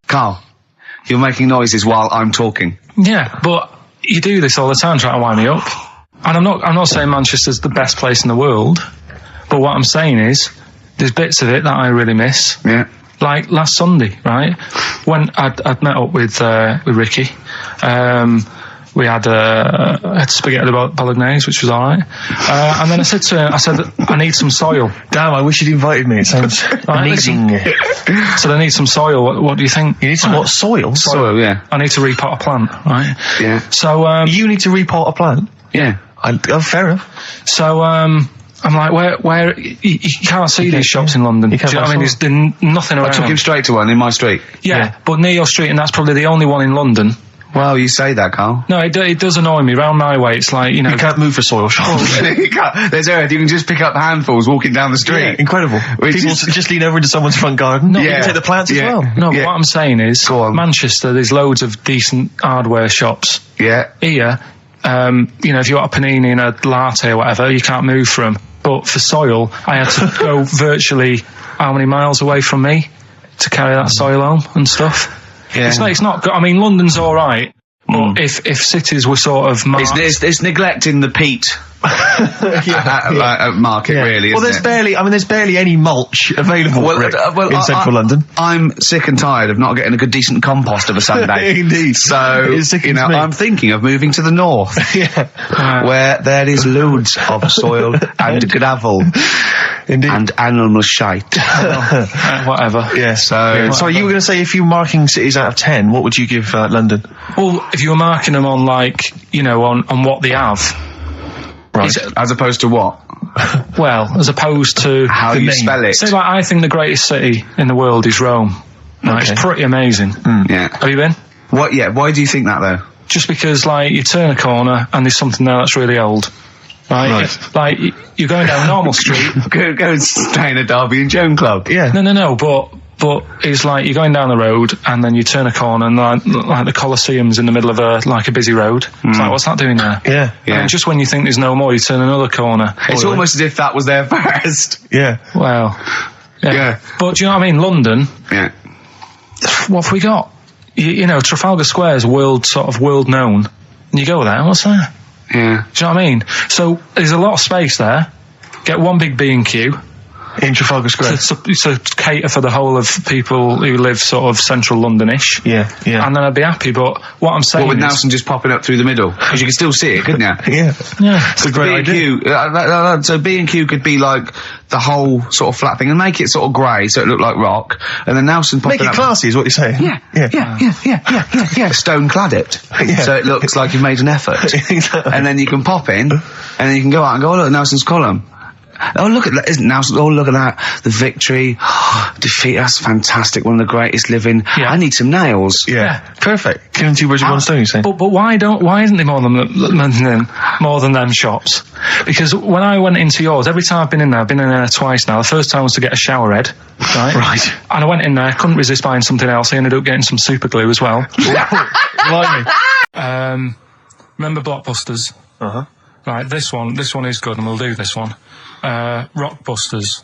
Carl, you're making noises while I'm talking. Yeah, but you do this all the time trying to wind me up. And I'm not saying Manchester's the best place in the world, but what I'm saying is there's bits of it that I really miss. Yeah. Like last Sunday, right? When I'd met up with Ricky, we had spaghetti bolognese, which was all right. And then I said to him, I need some soil. Damn, I wish you'd invited me. It sounds amazing. So I need some soil. What do you think? You need some what? Soil? Soil, yeah. I need to repot a plant, right? Yeah. So you need to repot a plant? Yeah. Fair enough. So I'm like, where you can't see these shops in London. You can't. Do you know what I mean? There's nothing around. I took him straight to one in my street. Yeah, but near your street, and that's probably the only one in London. Well, you say that, Carl. No, it does annoy me. Round my way, it's like, you know... You can't move for soil shops. There's earth. You can just pick up handfuls walking down the street. Yeah, incredible. People just lean over into someone's front garden. No, you can take the plants as well. No, but what I'm saying is, Go on. Manchester, there's loads of decent hardware shops. Yeah. Here, you know, if you want a panini and a latte or whatever, you can't move for them. But for soil, I had to go virtually how many miles away from me to carry that soil home and stuff. Yeah. It's not good. I mean, London's all right, but if cities were sort of marked... It's neglecting the peat market, really. Well, there's barely any mulch available in central London. I'm sick and tired of not getting a good, decent compost of a Sunday. Indeed. So, you know, I'm thinking of moving to the north, where there is loads of soil and gravel. Indeed. And animal shite. Whatever. Yeah. So you were going to say, if you were marking cities out of 10, what would you give London? Well, if you were marking them on, like, you know, on what they have. Right. As opposed to what? Well, as opposed to... How you spell it. So, like, I think the greatest city in the world is Rome. Right? Okay. It's pretty amazing. Yeah. Have you been? What? Yeah. Why do you think that, though? Just because, like, you turn a corner and there's something there that's really old. Right? Like, you're going down Normal Street. Go and stay in a Derby and Joan club. Yeah. No, but it's like you're going down the road and then you turn a corner and like the Colosseum's in the middle of a busy road. It's like, what's that doing there? Yeah. And just when you think there's no more, you turn another corner. It's almost as if that was there first. Yeah. Well, yeah. But do you know what I mean? London. Yeah. What have we got? You know, Trafalgar Square is world known. And you go there, what's there? Yeah. Do you know what I mean? So there's a lot of space there. Get one big B&Q. In Trafalgar Square. To cater for the whole of people who live sort of central Londonish. Yeah. And then I'd be happy, but what I'm saying with is... Nelson just popping up through the middle? Because you can still see it, couldn't you? Yeah. It's a great idea. So B&Q could be like the whole sort of flat thing and make it sort of grey so it looked like rock, and then Nelson popping Make it classy is what you're saying. Yeah. Stone clad it. Yeah. So it looks like you've made an effort. Exactly. And then you can pop in, and then you can go out and go, oh look, Nelson's column. Oh, look at that, isn't Nelson? Oh, look at that. The victory. Defeat, that's fantastic. One of the greatest living. Yeah. I need some nails. Yeah. Perfect. Killing two birds with one stone, you say? But why isn't there more than them shops? Because when I went into yours, every time I've been in there twice now. The first time was to get a shower head, right? Right. And I went in there, couldn't resist buying something else. I ended up getting some super glue as well. Blimey. Remember Blockbusters? Uh-huh. Right, this one is good, and we'll do this one. Rockbusters.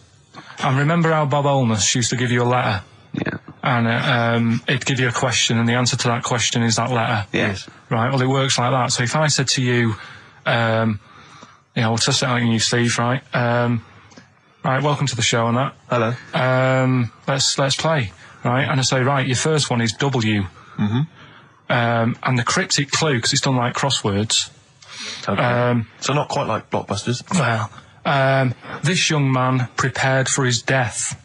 And remember how Bob Holness used to give you a letter? Yeah. And it'd give you a question, and the answer to that question is that letter. Yes. Right, well, it works like that. So if I said to you, we'll test it out on you, Steve, right? Right, welcome to the show and that. Hello. Let's play, right? And I say, right, your first one is W. Mm-hmm. And the cryptic clue, because it's done like crosswords. Okay. So not quite like Blockbusters. Well, this young man prepared for his death.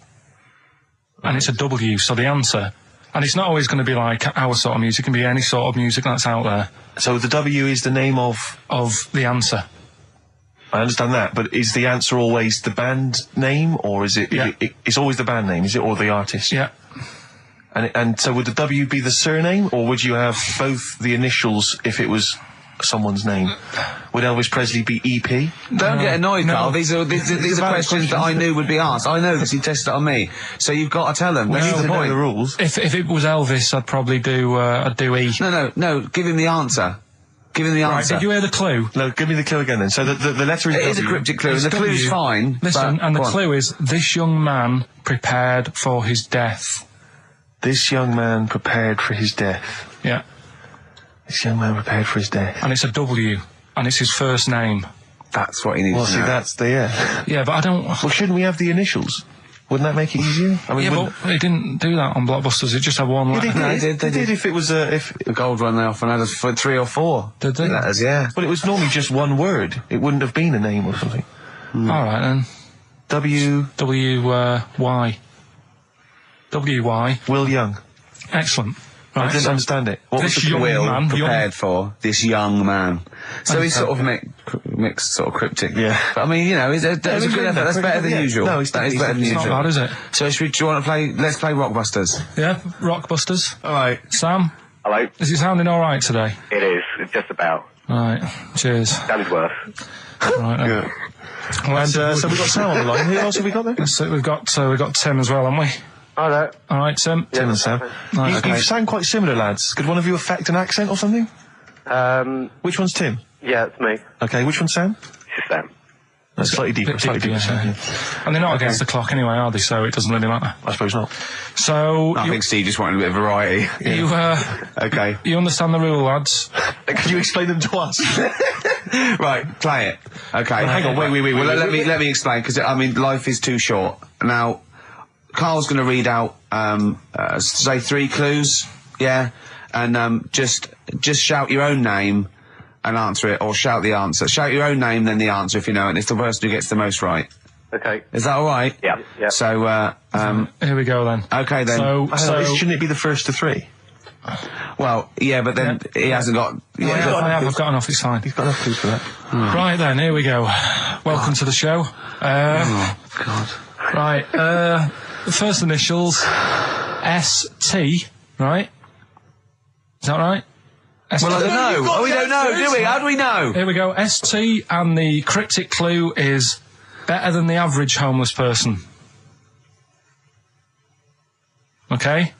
And it's a W, so the answer. And it's not always going to be like our sort of music, it can be any sort of music that's out there. So the W is the name of the answer. I understand that, but is the answer always the band name, or is it? Yeah. It's always the band name, is it, or the artist? Yeah. And so would the W be the surname, or would you have both the initials if it was someone's name? Would Elvis Presley be EP? Don't get annoyed, no. Carl. These are questions that I knew would be asked. I know because he tested it on me. So you've got to tell them. We That's need the to know point. the rules. If it was Elvis, I'd probably do E. No. Give him the answer. Give him the Right, answer. did you hear the clue? No, give me the clue again then. So the letter is It is a W. cryptic clue, and It's the clue's W. fine. Listen, but- and the go on. clue is, this young man prepared for his death. This young man prepared for his death. Yeah. This young man prepared for his death. And it's a W, and it's his first name. That's what he needs Well, to see, know. that's the, yeah. Yeah, but I don't... Well, shouldn't we have the initials? Wouldn't that make it easier? I mean, Yeah, wouldn't- but they didn't do that on Blockbusters, it just had one letter. No, they did. if it was if The gold run, they often had us for 3 or 4. Did they? Letters, yeah. well, it was normally just one word. It wouldn't have been a name or something. All right, then. W. W-Y. W-Y. Will Young. Excellent. I Right, didn't so understand it. What was this the young Will man... prepared for this young man. So he's sort of Okay. mixed, sort of cryptic. Yeah. But I mean, you know, that was a good effort. That's better than Yeah. usual. No, it's that is better than It's not usual. bad, is it? So do you want to play? Let's play Rockbusters. Yeah, Rockbusters. All right. Sam, Hello. is it sounding all right today? It is. It's just about. Right, cheers. Sounded worse. Right, then. Yeah. Well, And so we've got Sam on the line. Who else have we got there? so we've got Tim as well, haven't we? Hi there. All right, Tim. Tim and Sam. Right, You sound quite similar, lads. Could one of you affect an accent or something? Which one's Tim? Yeah, it's me. Okay, which one's Sam? This is Sam. That's slightly deeper. Bit Slightly deeper, deeper. yeah. Sam, And they're not against the clock anyway, are they? So it doesn't really matter. I suppose not. So I think Steve just wanted a bit of variety. you Okay. you understand the rule, lads? Could you explain them to us? Right, play it. Okay. Hang on, wait. Well, let me explain, because I mean, life is too short. Now, Carl's going to read out, say 3 clues, yeah, and just shout your own name and answer it, or shout the answer. Shout your own name, then the answer if you know it. And it's the person who gets the most right. Okay. Is that all right? Yeah. Yeah. So, Here we go then. okay then. So Shouldn't it be the first to 3? Well, yeah, but then he hasn't got. I've got enough. It's fine. You've got enough clues for that. Right then, here we go. Welcome to the show. Oh God. Right, the first initials, S-T, right? Is that right? Well, I don't know. Oh, we don't know, do we? How do we know? Here we go, S-T, and the cryptic clue is better than the average homeless person. Okay?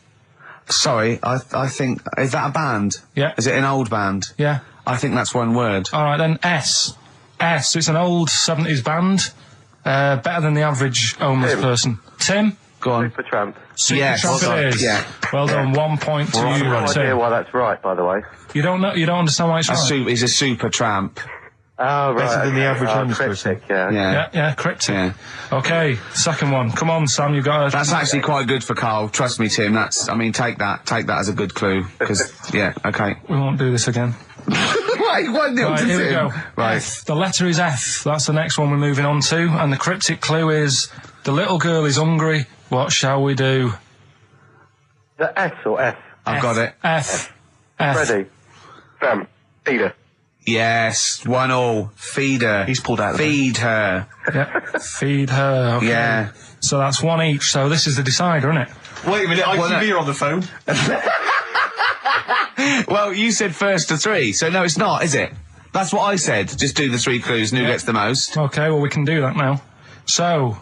Sorry, I think, is that a band? Yeah. Is it an old band? Yeah. I think that's one word. Alright then, S. It's an old 70s band. Better than the average homeless Tim. person. Tim? Go on. Supertramp. Yes. Supertramp Well it done. is. Yeah. Well done, 1 point to I have you, no idea Tim. why that's right, by the way. You don't understand why it's right? He's a super tramp. Oh, right. Better than the average homeless cryptic, person. yeah. Yeah, cryptic. Yeah. Okay, second one. Come on, Sam, you got That's actually quite good for Carl. Trust me, Tim. Take that as a good clue. Because, yeah, okay. We won't do this again. Wait, 1-0 Right, to here we Tim. go. Right. F. The letter is F. That's the next one we're moving on to. And the cryptic clue is, the little girl is hungry. What shall we do? The S or F? I've got it. F. F. Ready. Sam. Peter. Yes, 1-1. Feed her. He's pulled out of Feed her. Yeah. Feed her. Okay. Yeah. So that's 1 each. So this is the decider, isn't it? Wait a minute, ITV are on the phone. Well, you said first to 3, so no, it's not, is it? That's what I said. Just do the 3 clues and who gets the most. Okay, well, we can do that now. So,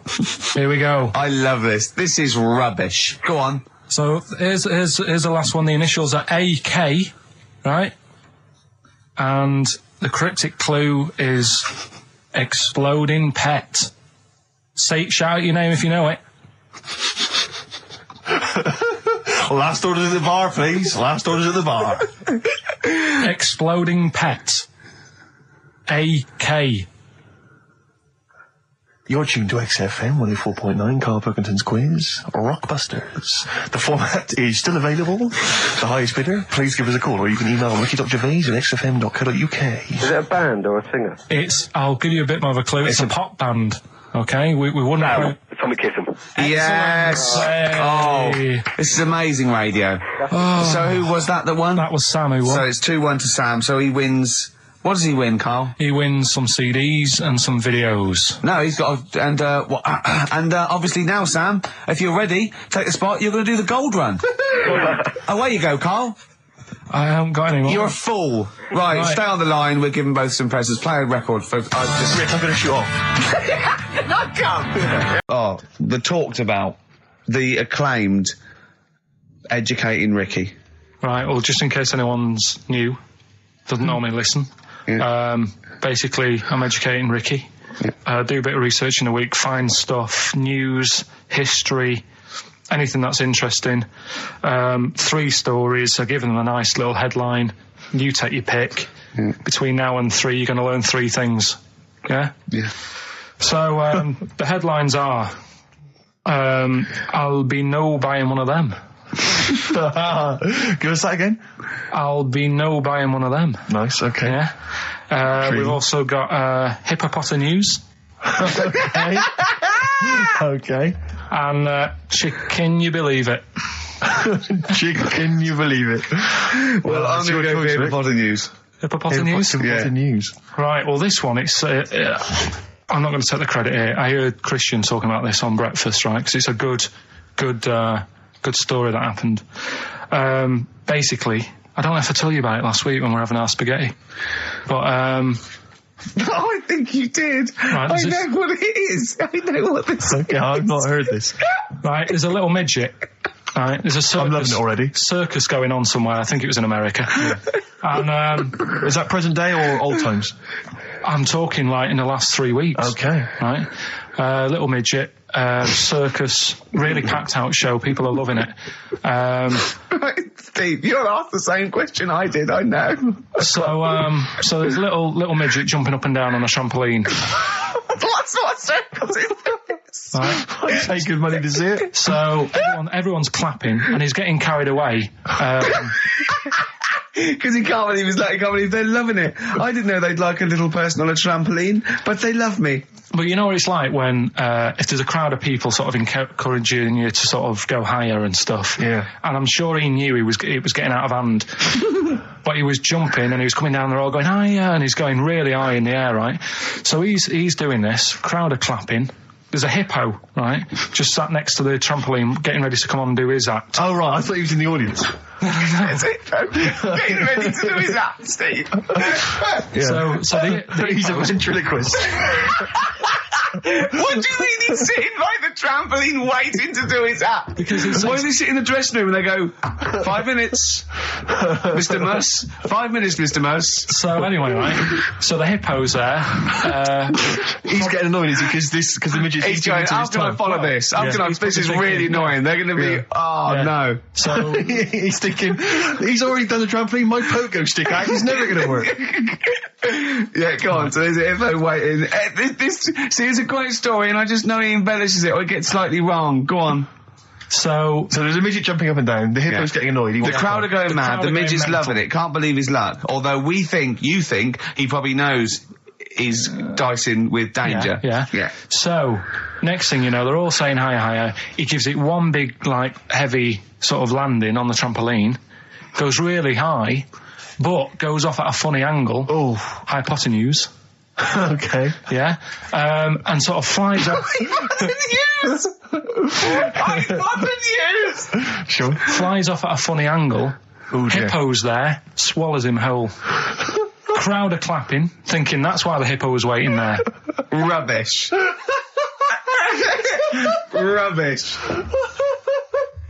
here we go. I love this. This is rubbish. Go on. So here's the last one. The initials are AK, right? And the cryptic clue is exploding pet. Shout out your name if you know it. Last orders at the bar, please. Last orders at the bar. Exploding pet. AK. You're tuned to XFM 104.9, Karl Pilkington's quiz, Rockbusters. The format is still available. The highest bidder, please give us a call, or you can email ricky.gervais@xfm.co.uk. Is it a band or a singer? I'll give you a bit more of a clue. It's a pop band. Okay, we wouldn't. Sam. Tommy Kissam. Yes. Hey. Oh, this is amazing radio. So who was that won? That was Sam who won. So it's 2-1 to Sam. So he wins. What does he win, Carl? He wins some CDs and some videos. No, he's got obviously now, Sam, if you're ready, take the spot. You're going to do the gold run. Away you go, Carl. I haven't got any more. You're a fool. Right, stay on the line. We're giving both some presents. Play a record for. Rick, I'm going to shoot off. Not come. Oh, the talked about, the acclaimed, educating Ricky. Right, well, just in case anyone's new, doesn't normally listen. Basically, I'm educating Ricky. Do a bit of research in a week, find stuff, news, history, anything that's interesting. 3 stories, I give them a nice little headline. You take your pick. Between now and 3, you're going to learn 3 things. Yeah? Yeah. So, the headlines are, I'll be no buying one of them. Give us that again. I'll be no buying one of them. Nice, okay. Yeah. We've also got hippopotamus news. Okay. Okay. And can you believe it? Can you believe it? Well, I'm going to go for hippopotamus news. Hippopotamus news? Right, well, this one, it's... I'm not going to take the credit here. I heard Christian talking about this on breakfast, right? Because it's a good story that happened. Basically, I don't know if I told you about it last week when we were having our spaghetti, but I think you did. Right, I know what it is. I know what this is. Okay, I've not heard this. Right, there's a little midget. Right, there's a circus. I'm loving it already. Circus going on somewhere. I think it was in America. And is that present day or old times? I'm talking like in the last 3 weeks. Okay. Right, little midget. Circus, really packed out show. People are loving it. Right, Steve, you asked the same question I did. I know. So there's a little midget jumping up and down on a trampoline. That's what circus is. Right. I pay good money to see it. So everyone's clapping, and he's getting carried away. Because he can't believe they're loving it. I didn't know they'd like a little person on a trampoline, but they love me. But you know what it's like when, if there's a crowd of people sort of encouraging you to sort of go higher and stuff. Yeah. And I'm sure he knew it was getting out of hand. But he was jumping and he was coming down the road going higher, and he's going really high in the air, right? So he's doing this, crowd are clapping. There's a hippo, right, just sat next to the trampoline, getting ready to come on and do his act. Oh, right, I thought he was in the audience. That's it. Getting ready to do his act, Steve. Yeah. So he's a ventriloquist. What do you mean he's sitting by the trampoline waiting to do his act? Because why does he sit in the dressing room and they go, 5 minutes, Mr. Muss, 5 minutes, Mr. Muss. So anyway, right, so the hippo's there. He's getting annoyed, is he? Because the midget's He's going, how can I follow this? This is really annoying. They're going to be, no. So he's thinking, he's already done the trampoline, my pogo stick act is never going to work. Yeah, go on. So there's a hippo waiting. See, it's a great story, and I just know he embellishes it or it gets slightly wrong. Go on. So there's a midget jumping up and down. The hippo's getting annoyed. The crowd are going mad. The midget's loving it. Can't believe his luck. Although you think he probably knows he's dicing with danger. Yeah. So next thing you know, they're all saying higher. He gives it one big, like, heavy sort of landing on the trampoline. Goes really high, but goes off at a funny angle. Oh, hypotenuse. Okay. Yeah. And sort of flies up. Hypotenuse! Sure. Flies off at a funny angle. Ooh, Hippo's there, swallows him whole. Crowd are clapping, thinking that's why the hippo was waiting there. Rubbish. Rubbish.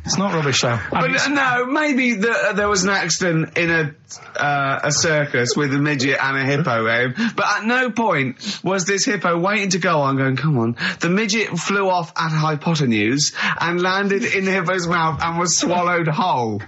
It's not rubbish, though. But no, maybe there was an accident in a circus with a midget and a hippo, but at no point was this hippo waiting to go on, going, come on. The midget flew off at hypotenuse and landed in the hippo's mouth and was swallowed whole.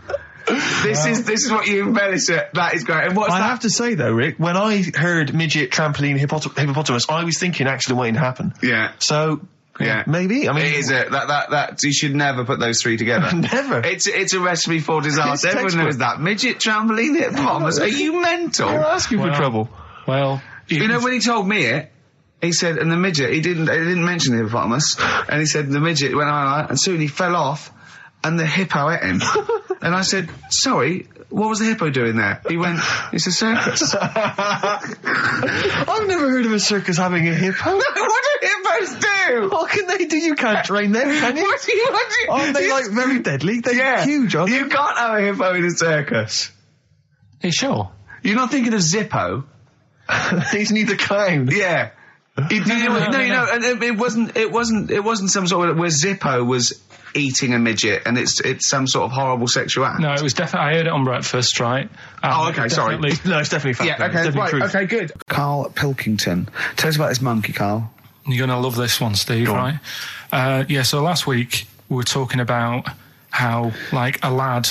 This is what you embellish it. That is great. And what's I that? have to say, though, Rick, when I heard midget, trampoline, hippopotamus, I was thinking accident waiting to happen. Yeah. So... Yeah, maybe. I mean, it is that you should never put those three together. Never. It's a recipe for disaster. Everyone knows that. Midget, trampoline, hippopotamus. Are you mental? You're asking for trouble. Well, you know when he told me it, he said, and the midget, he didn't mention the hippopotamus, and he said the midget went on, and soon he fell off, and the hippo ate him. And I said, sorry, what was the hippo doing there? He went, it's a circus. I've never heard of a circus having a hippo. No, what do hippos do? What can they do? You can't train them, can you? What do you... Aren't they, like, very deadly? They're huge, aren't they? You can't have a hippo in a circus. Are you sure? You're not thinking of Zippo? He's neither kind. Yeah. And it wasn't some sort of where Zippo was eating a midget, and it's some sort of horrible sexual act. No, it was definitely. I heard it on breakfast, right? Okay, sorry. No, it's definitely fact. Yeah, okay, Definitely right, truth. okay, good. Karl Pilkington, tell us about this monkey, Karl. You're going to love this one, Steve, right? So last week we were talking about how, like, a lad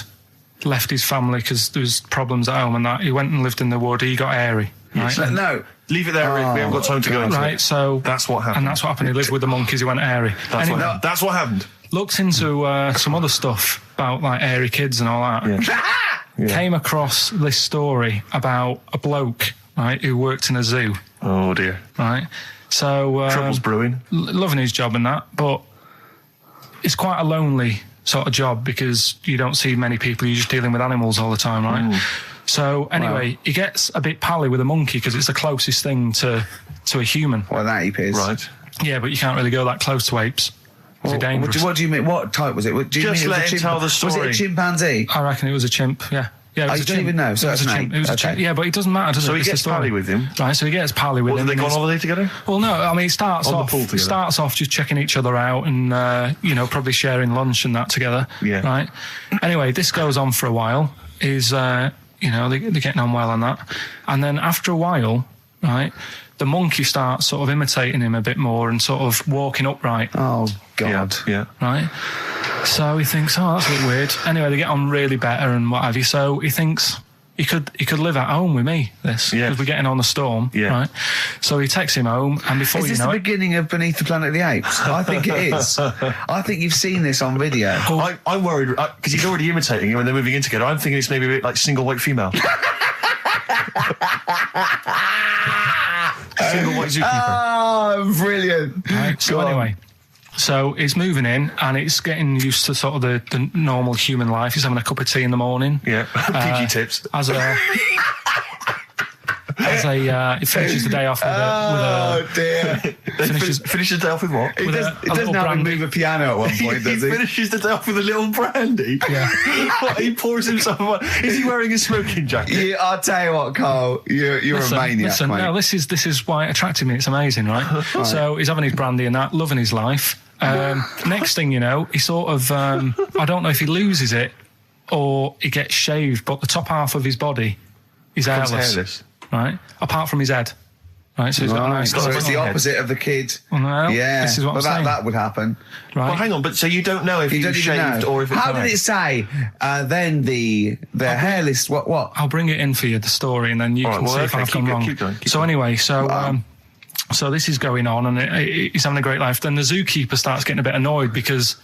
left his family because there was problems at home and that. He went and lived in the wood. He got airy, right? No. Leave it there, Rick. We haven't got time to go into it. Right, so... That's what happened. And that's what happened. He lived with the monkeys. He went airy. That's what happened. Looked into some other stuff about, like, airy kids and all that. Yeah. Came across this story about a bloke, right, who worked in a zoo. Oh, dear. Right? So... Trouble's brewing. Loving his job and that, but it's quite a lonely sort of job because you don't see many people. You're just dealing with animals all the time, right? So anyway, he gets a bit pally with a monkey because it's the closest thing to a human. Well, that ape is. Right. Yeah, but you can't really go that close to apes. It's dangerous. What do you mean? What type was it? Do you Just mean let him tell the story. Was it a chimpanzee? I reckon it was a chimp, yeah. Yeah, it was You a don't chimp. even know, so it was it's a an chimp. ape. It was a Okay. chimp. Yeah, but it doesn't matter, does it? So he It's the gets story. pally with him. Right, so he gets pally with Well, him. do they go on and holiday together? Well, no, I mean, it starts On the off. pool together. Starts off just checking each other out and probably sharing lunch and that together. Yeah. Right. Anyway, this goes on for a while. They're getting on well on that, and then after a while, right, the monkey starts sort of imitating him a bit more and sort of walking upright. Oh God. Yeah. Right. So he thinks, oh, that's a bit weird. Anyway, they get on really better and what have you. So he thinks he could live at home with me, because we're getting on the storm, right? So he takes him home, and before is you this know the it, beginning of Beneath the Planet of the Apes? I think it is. I think you've seen this on video. I'm worried because he's already imitating him and they're moving in together. I'm thinking it's maybe a bit like Single White Female. Single White Zookeeper. Oh, brilliant. right? So anyway. So it's moving in, and it's getting used to sort of the normal human life. He's having a cup of tea in the morning. Yeah, PG tips. He finishes the day off with Oh dear. Finishes the day off with what? He doesn't have him move a piano at one point, does he? Finishes the day off with a little brandy. Yeah. What, he pours himself one. Is he wearing a smoking jacket? Yeah, I'll tell you what, Carl. You're a maniac, mate. No, this is why it attracted me. It's amazing, right? So he's having his brandy and that, loving his life. Next thing you know, he sort of I don't know if he loses it or he gets shaved, but the top half of his body is hairless. Right, apart from his head. Right, so he's got a nice. So it's the opposite of the kid. Well, yeah, this is what I'm saying. That would happen. Right. Well, hang on, but so you don't know if You he don't was even shaved know. or if it's How dyed? did it say? Then the hairless. What? I'll bring it in for you, the story, and then you can see if I've gone wrong. Keep going. Anyway, so this is going on, and he's having a great life. Then the zookeeper starts getting a bit annoyed because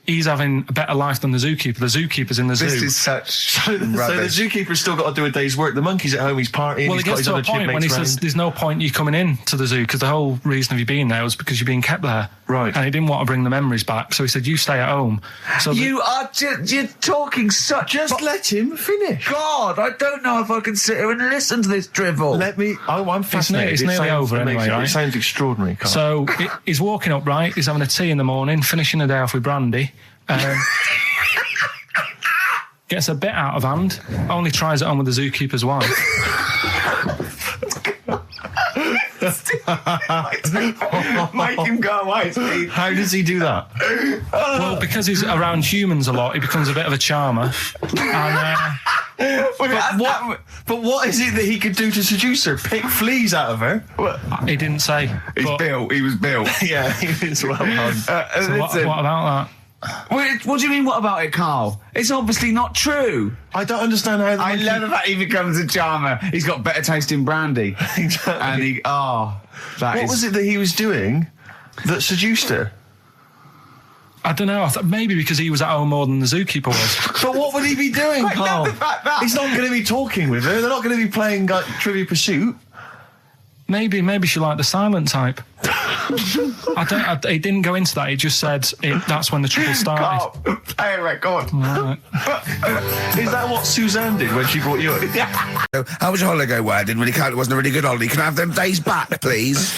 he's having a better life than the zookeeper. The zookeeper's in the zoo. This is such So the rubbish. zookeeper's still got to do a day's work. The monkey's at home, he's partying, Well, he's it got gets his to a other point when he chipmates says round. there's no point you coming in to the zoo because the whole reason of you being there was because you're being kept there. Right. And he didn't want to bring the memories back, so he said, you stay at home. So You are you're talking such. Just let him finish. God, I don't know if I can sit here and listen to this drivel. I'm fascinated. It's nearly over anyway, right? It sounds extraordinary, Carl. So he's walking up, right? He's having a tea in the morning, finishing the day off with brandy. Gets a bit out of hand, only tries it on with the zookeeper's wife. Make him go away, Steve. How does he do that? Well, because he's around humans a lot, he becomes a bit of a charmer. And, But what is it that he could do to seduce her? Pick fleas out of her? he didn't say. He's but- built. He was built. Yeah, he was well done. So what about that? What do you mean, what about it, Carl? It's obviously not true. I don't understand how the I monkey... love the fact he becomes a charmer. He's got better taste in brandy. Exactly. And What was it that he was doing that seduced her? I don't know. Maybe because he was at home more than the zookeeper was. But what would he be doing, Wait, Carl? no, the fact that- He's not going to be talking with her. They're not going to be playing like, Trivia Pursuit. Maybe she liked the silent type. He didn't go into that. He just said that's when the trouble started. Carl, play a record. Right. Is that what Suzanne did when she brought you in? So, how was your holiday go? Well, I didn't really count. It wasn't a really good holiday. Can I have them days back, please?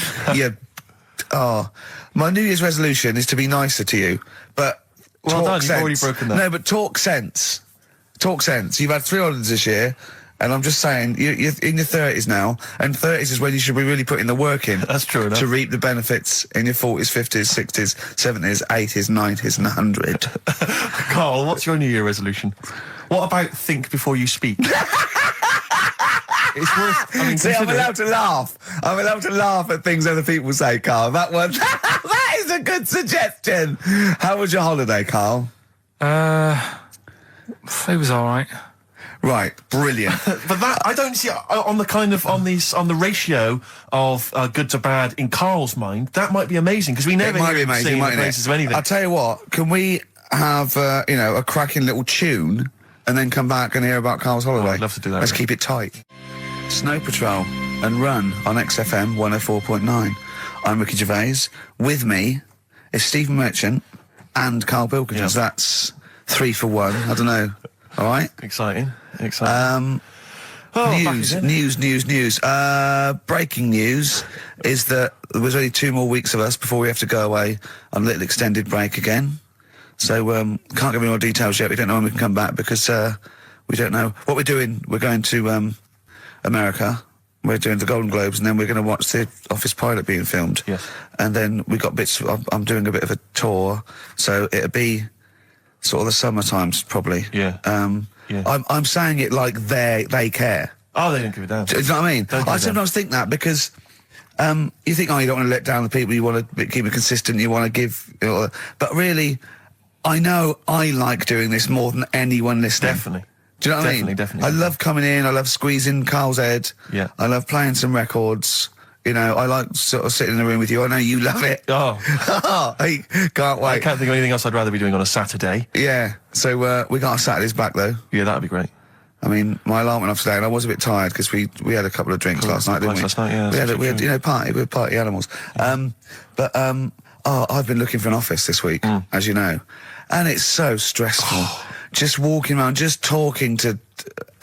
My New Year's resolution is to be nicer to you, but Well talk done, sense. you've already broken that. No, but talk sense. Talk sense. You've had 3 holidays this year. And I'm just saying, you're in your 30s now, and 30s is when you should be really putting the work in. That's true enough. To reap the benefits in your 40s, 50s, 60s, 70s, 80s, 90s, and 100. Carl, what's your New Year resolution? What about think before you speak? It's worth. I mean, See, I'm consider- allowed to laugh. I'm allowed to laugh at things other people say, Carl. That one, that is a good suggestion. How was your holiday, Carl? It was all right. Right, brilliant. But that I don't see on the ratio of good to bad in Carl's mind. That might be amazing because we never It might be hear him amazing, singing the mightn't praises it? of anything. I'll tell you what. Can we have a cracking little tune and then come back and hear about Carl's holiday? I'd love to do that, Let's really. keep it tight. Snow Patrol and Run on XFM 104.9. I'm Ricky Gervais. With me is Stephen Merchant and Karl Pilkington. Yeah. So that's 3 for 1. I don't know. All right. Exciting. News. Breaking news is that there's only 2 more weeks of us before we have to go away on a little extended break again. So can't give any more details yet. We don't know when we can come back because we don't know what we're doing. We're going to America. We're doing the Golden Globes, and then we're going to watch the Office pilot being filmed. Yes. And then we got bits. I'm doing a bit of a tour, so it'll be sort of the summer times probably. Yeah. Yeah. I'm saying it like they care. Oh, they don't give a damn. Do you know what I mean? Don't give I a sometimes think that because you think, oh, you don't want to let down the people, you want to keep it consistent, you want to give, but really, I know I like doing this more than anyone listening. Definitely. Do you know what I mean? Definitely. I love coming in, I love squeezing Carl's head. Yeah. I love playing some records. You know, I like sort of sitting in the room with you. I know you love it. Oh, I can't wait. I can't think of anything else I'd rather be doing on a Saturday. Yeah. So we got our Saturdays back though. Yeah, that'd be great. I mean, my alarm went off today, and I was a bit tired because we had a couple of drinks last night, didn't we? Last night, yeah, We had, that's we had true. we're party animals. I've been looking for an office this week, as you know, and it's so stressful. Just walking around, just talking to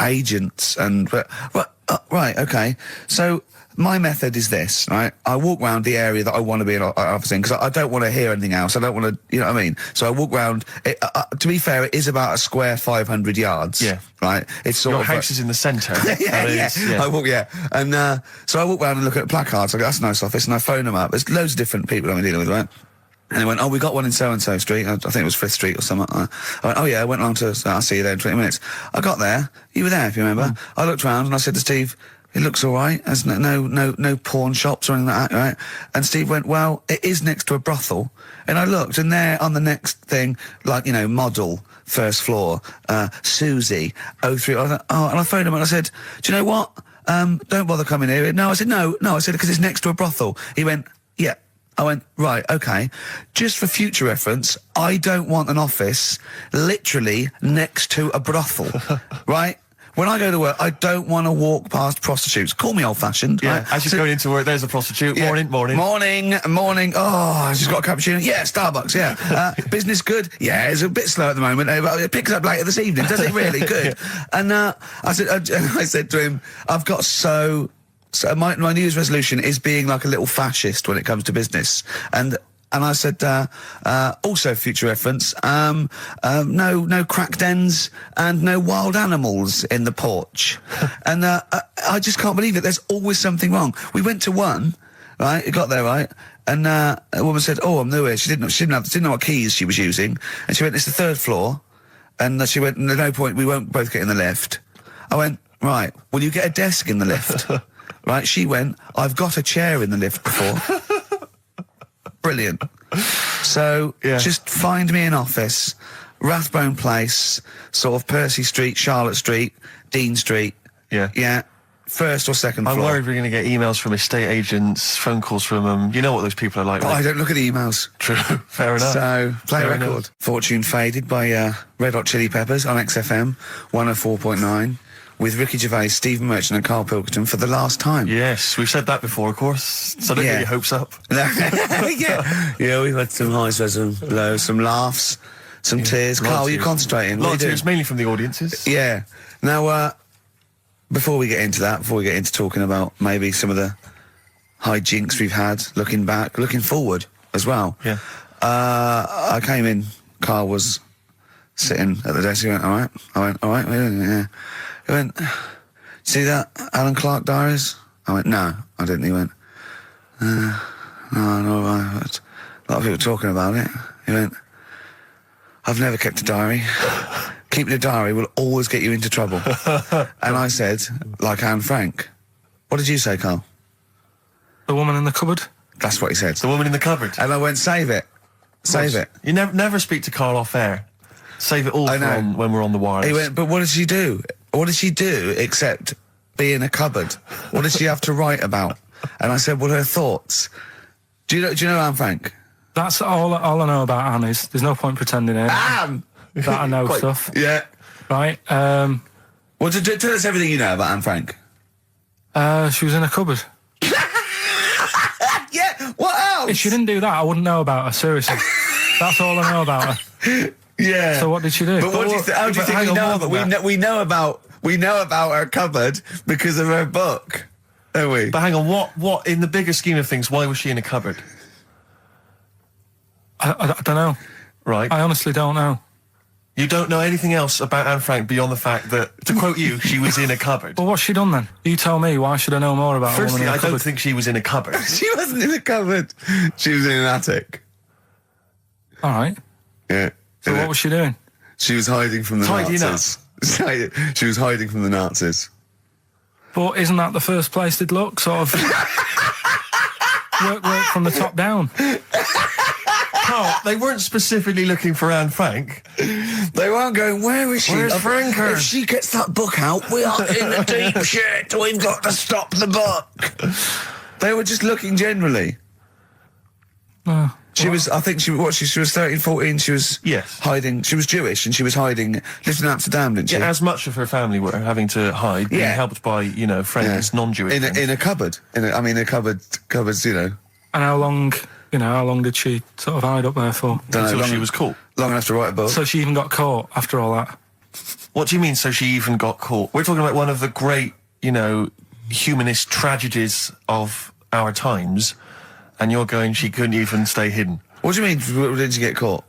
agents, right, okay. So my method is this, right? I walk around the area that I want to be an office in because I don't want to hear anything else. I don't want to, you know what I mean? So I walk around. To be fair, it is about a square 500 yards. Yeah. Right? It's sort Your of house is in the centre. yeah. I walk, and so I walk around and look at placards. I go, that's a nice office, and I phone them up. There's loads of different people I'm dealing with, right? And they went, oh, we got one in so-and-so street. I think it was 5th Street or something. I went, oh yeah, I went along to, I'll see you there in 20 minutes. I got there. You were there, if you remember. I looked around and I said to Steve, it looks all right. There's no pawn shops or anything like that, right? And Steve went, well, it is next to a brothel. And I looked, and there on the next thing, like, you know, model, first floor, Susie, 03. I thought, and I phoned him and I said, do you know what? Don't bother coming here. No, I said, no, I said, because it's next to a brothel. He went, yeah. I went, right, okay. Just for future reference, I don't want an office literally next to a brothel, right? When I go to work, I don't want to walk past prostitutes. Call me old-fashioned. Yeah, right? as you're going into work, there's a prostitute. Yeah. Morning. Morning. Oh, I just got a cappuccino. Yeah, Starbucks, yeah. Business good? Yeah, it's a bit slow at the moment, but it picks up later this evening. Does it really? Good. And I said to him, I've got so my New Year's resolution is being like a little fascist when it comes to business. And I said, also future reference, no crack dens and no wild animals in the porch. And I just can't believe it. There's always something wrong. We went to one, right? It got there, right? And a woman said, oh, I'm new here. She didn't know what keys she was using. And she went, it's the 3rd floor. And she went, no point, we won't both get in the lift. I went, right, will you get a desk in the lift? Right? She went, I've got a chair in the lift before. Brilliant. So, just find me an office, Rathbone Place, sort of Percy Street, Charlotte Street, Dean Street. Yeah. Yeah. 1st or 2nd floor. I'm worried we're going to get emails from estate agents, phone calls from them. You know what those people are like. But I don't look at the emails. True. Fair enough. So, play a Fair record. enough. Fortune Faded by Red Hot Chili Peppers on XFM 104.9 with Ricky Gervais, Stephen Merchant and Karl Pilkington for the last time. Yes, we've said that before, of course. So don't get your hopes up. Yeah, we've had some highs, some lows, some laughs, some tears. Carl, you concentrating? A lot of tears, mainly from the audiences. Yeah. Now, before we get into talking about maybe some of the hijinks we've had, looking back, looking forward as well. Yeah. I came in, Carl was sitting at the desk, he went, all right? I went, all right, yeah. He went, see that Alan Clark diaries? I went, no, I didn't. He went, no, I heard a lot of people talking about it. He went, I've never kept a diary. Keeping a diary will always get you into trouble. And I said, like Anne Frank. What did you say, Carl? The woman in the cupboard? That's what he said. The woman in the cupboard. And I went, save it. Save it. You never speak to Carl off air. Save it all for when we're on the wireless. He went, but what did she do? What did she do except be in a cupboard? What did she have to write about? And I said, well, her thoughts. Do you know Anne Frank? That's all I know about Anne is. There's no point pretending it. Anne! That I know stuff. Yeah. Right. Well, tell us everything you know about Anne Frank. She was in a cupboard. Yeah, what else? If she didn't do that, I wouldn't know about her, seriously. That's all I know about her. Yeah. So what did she do? But what do you how do you think we know about her cupboard because of her book, don't we? But hang on, what in the bigger scheme of things, why was she in a cupboard? I don't know. Right. I honestly don't know. You don't know anything else about Anne Frank beyond the fact that, to quote you, she was in a cupboard. Well, what's she done then? You tell me. Why should I know more about her? Firstly, I don't think she was in a cupboard. She wasn't in a cupboard. She was in an attic. All right. Yeah. So what was she doing? She was hiding from the Nazis. She was hiding from the Nazis. But isn't that the first place they'd look? Sort of work from the top down. Carl, they weren't specifically looking for Anne Frank. They weren't going, where is she? Where's Franker? If she gets that book out, we are in a deep shit. We've got to stop the book. They were just looking generally. She was 13, 14, she was hiding, she was Jewish and she was hiding, lived in Amsterdam, didn't she? Yeah, as much of her family were having to hide, being helped by, friends, non-Jewish friends. In a cupboard. Cupboards, And how long did she sort of hide up there for? Until she was caught. Long enough to write a book. So she even got caught after all that? What do you mean, so she even got caught? We're talking about one of the great, humanist tragedies of our times, and you're going, she couldn't even stay hidden. What do you mean, didn't she get caught?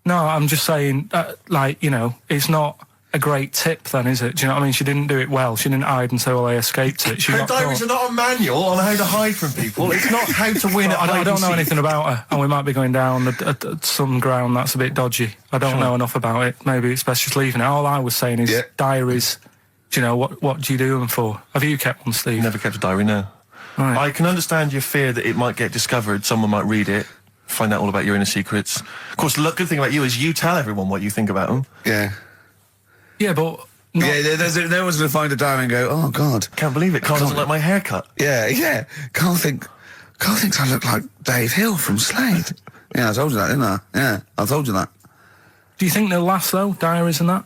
No, I'm just saying, it's not a great tip then, is it? Do you know what I mean? She didn't do it well. She didn't hide until they escaped it. Her diaries are not a manual on how to hide from people. It's not how to win at I don't know anything about her, and we might be going down some ground that's a bit dodgy. I don't know enough about it. Maybe it's best just leaving it. All I was saying is diaries. Do you know, what do you do them for? Have you kept one, Steve? Never kept a diary, no. Right. I can understand your fear that it might get discovered, someone might read it, find out all about your inner secrets. Of course, the good thing about you is you tell everyone what you think about them. Yeah. Yeah, but... no one's going to find a diary and go, oh, God. Can't believe it. Carl doesn't like my haircut. Yeah. Carl thinks I look like Dave Hill from Slade. Yeah, I told you that, didn't I? Yeah, I told you that. Do you think they'll last, though, diaries and that?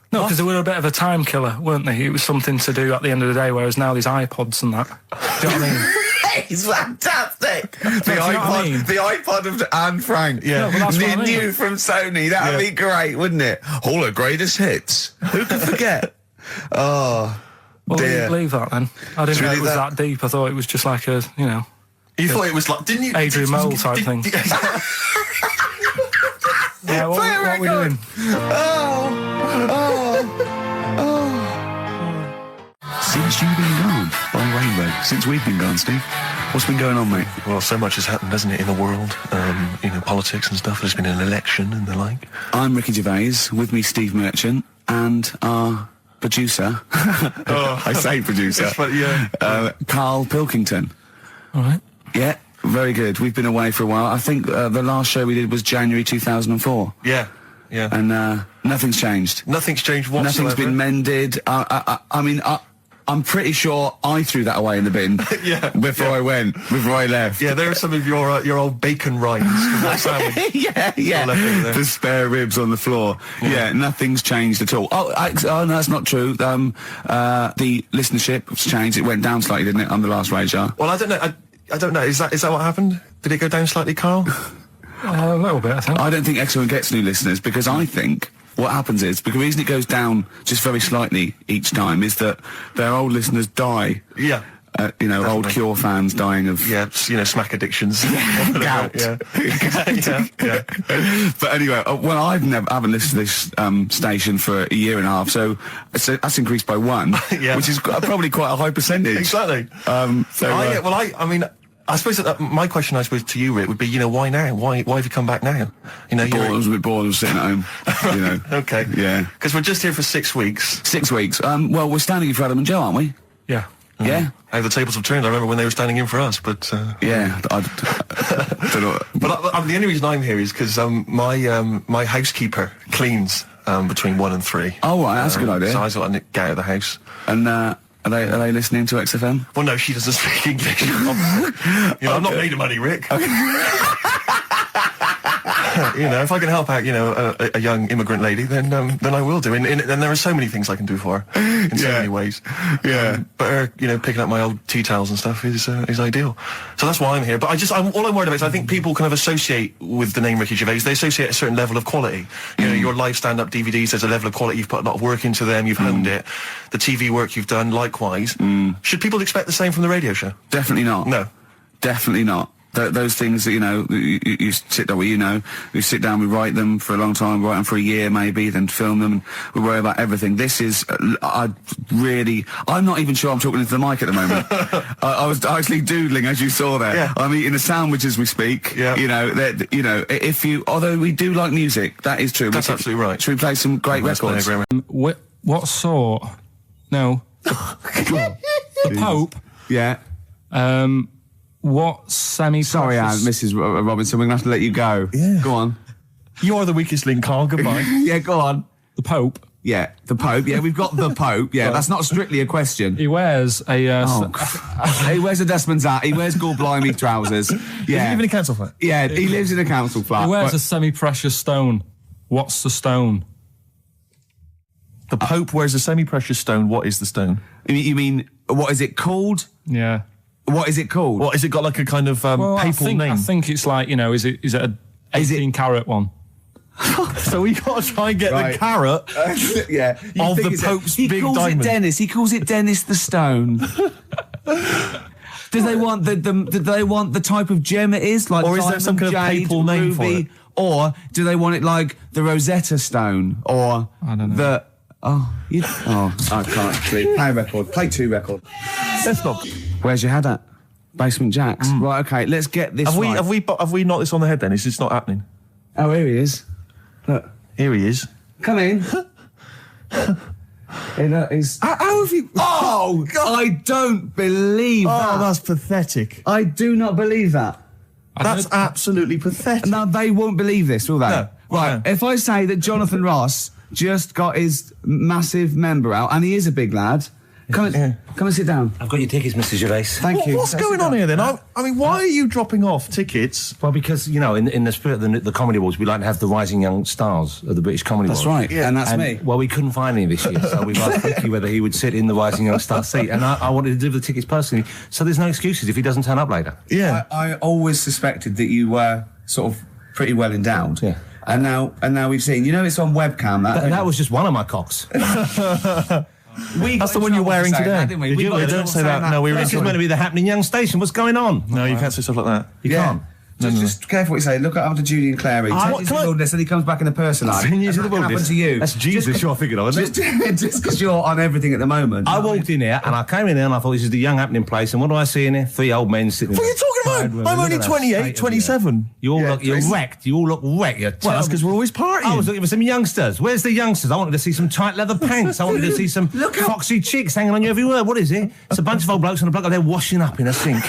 No, because they were a bit of a time killer, weren't they? It was something to do at the end of the day, whereas now there's iPods and that. Do you know what I mean? It's fantastic. The iPod of Anne Frank. Yeah, no, that's what I mean. New from Sony. That'd be great, wouldn't it? All her greatest hits. Who could forget? Oh, well, dear. Leave that then. I didn't know it was that deep. I thought it was just like a, You thought it was like, didn't you? Adrian Mole type thing. Yeah, what are we doing? Since you've been gone by Rainbow, since we've been gone, Steve, what's been going on, mate? Well, so much has happened, hasn't it, in the world? Politics and stuff. There's been an election and the like. I'm Ricky Gervais, with me Steve Merchant, and our producer, I say producer, Karl Pilkington. All right. Yeah, very good. We've been away for a while. I think the last show we did was January 2004. Yeah. And nothing's changed. Nothing's changed whatsoever. Nothing's been mended. I'm pretty sure I threw that away in the bin before I left. Yeah, there are some of your old bacon rinds from that sandwich. yeah. The spare ribs on the floor. Yeah, nothing's changed at all. Oh, no, that's not true. The listenership has changed. It went down slightly, didn't it, on the last Radio? Well, I don't know. I don't know. Is that what happened? Did it go down slightly, Carl? A little bit, I think. I don't think Excellent gets new listeners, because I think what happens is, because the reason it goes down just very slightly each time is that their old listeners die. Yeah. old Cure fans dying of smack addictions, gout. Yeah. But anyway, I haven't listened to this station for a year and a half, so that's increased by 1, which is probably quite a high percentage. Exactly. I suppose that my question, to you, Rick, would be, why now? Why have you come back now? I was a bit bored of sitting at home. Okay. Yeah. Because we're just here for 6 weeks. 6 weeks. Well, we're standing in for Adam and Joe, aren't we? Yeah. Yeah. How the tables have turned. I remember when they were standing in for us, but... Yeah. I don't know. But the only reason I'm here is because my housekeeper cleans between 1 and 3. Oh, right, that's a good idea. So I thought I'd get out of the house. And Are they listening to XFM? Well, no, she doesn't speak English. I'm not made of money, Rick. Okay. If I can help out, a young immigrant lady, then I will do. And there are so many things I can do for her in so many ways. Yeah. But her, picking up my old tea towels and stuff is ideal. So that's why I'm here. But all I'm worried about is I think people kind of associate with the name Ricky Gervais. They associate a certain level of quality. Your live stand-up DVDs, there's a level of quality. You've put a lot of work into them. You've honed it. The TV work you've done, likewise. Should people expect the same from the radio show? Definitely not. No. Definitely not. Those things that, you sit down, we sit down, we write them for a long time, write them for a year maybe, then film them, and we worry about everything. This is, I'm not even sure I'm talking into the mic at the moment. I was actually doodling, as you saw there. Yeah. I'm eating a sandwich as we speak. Yeah. Although we do like music, that is true. That's absolutely right. Should we play some great records? What sort? No. The Pope. Yeah. What semi-precious... Sorry, Mrs. Robinson, we're going to have to let you go. Yeah. Go on. You are the weakest link, Carl. Goodbye. Yeah, go on. The Pope. Yeah, the Pope. Yeah, we've got the Pope. Yeah, that's not strictly a question. He wears a... he wears a Desmond's hat. He wears Gall-Blimey trousers. Yeah. Does he live in a council flat? Yeah, he lives in a council flat. He wears a semi-precious stone. What's the stone? The Pope wears a semi-precious stone. What is the stone? You mean, what is it called? Yeah. What is it called? What, has it got like a kind of papal name? I think it's like, is it a 18-carat one? So we got to try and get the carat yeah, of the Pope's big diamond. He calls it Dennis. He calls it Dennis the Stone. Do they want the type of gem it is? Like, or is there some kind of papal name for it? Or do they want it like the Rosetta Stone? Or I don't know. I can't actually. Play a record. Play 2 records. Let's not. Where's your head at? Basement Jacks. Right, okay, let's get this right. Have we knocked this on the head then? Is this not happening? Oh, here he is. Look. Here he is. Come in. How have you... Oh, God. I don't believe that. Oh, that's pathetic. I do not believe that. That's absolutely pathetic. Now, they won't believe this, will they? No. Right, if I say that Jonathan Ross just got his massive member out, and he is a big lad... Come and sit down. I've got your tickets, Mr. Gervais. Thank you. What's going on here then? I mean, why are you dropping off tickets? Well, because, in the spirit of the Comedy Awards, we like to have the rising young stars of the British Comedy Awards. That's right, yeah, and that's me. Well, we couldn't find any this year, so we've asked Ricky whether he would sit in the rising young star seat, and I wanted to deliver the tickets personally, so there's no excuses if he doesn't turn up later. Yeah. I always suspected that you were sort of pretty well endowed. Yeah. And now we've seen, it's on webcam. That was just one of my cocks. That's the one you're wearing today. That, didn't we? Don't say that. No, This is meant to be the happening young station. What's going on? No, you can't say stuff like that. You can't. Just careful what you say. Look after Judy and Clary. Take you to the wilderness and he comes back in the person line. Send you to the That can happen wilderness. to you. That's Jesus you're thinking of, isn't it? Just because you're on everything at the moment. I walked in here and I came in there and I thought this is the young happening place, and what do I see in here? 3 old men sitting What are you talking about? I'm only 28, 27. You're wrecked. You all look wrecked. Well, that's because we're always partying. I was looking for some youngsters. Where's the youngsters? I wanted to see some tight leather pants. I wanted to see some foxy chicks hanging on you everywhere. What is it? It's a bunch of old blokes and a bloke up there washing up in a sink.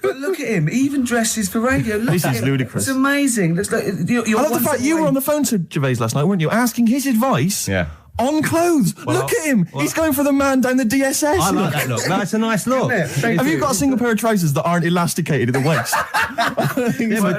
But look at him. He even dresses for radio. Look This at is him. ludicrous. It's amazing. Looks like you're I love the fact you were on the phone to Gervais last night, weren't you? Asking his advice on clothes. Look at him. He's going for the man down the DSS. I like that look. That's a nice look. Have you got a single pair of trousers that aren't elasticated at the waist?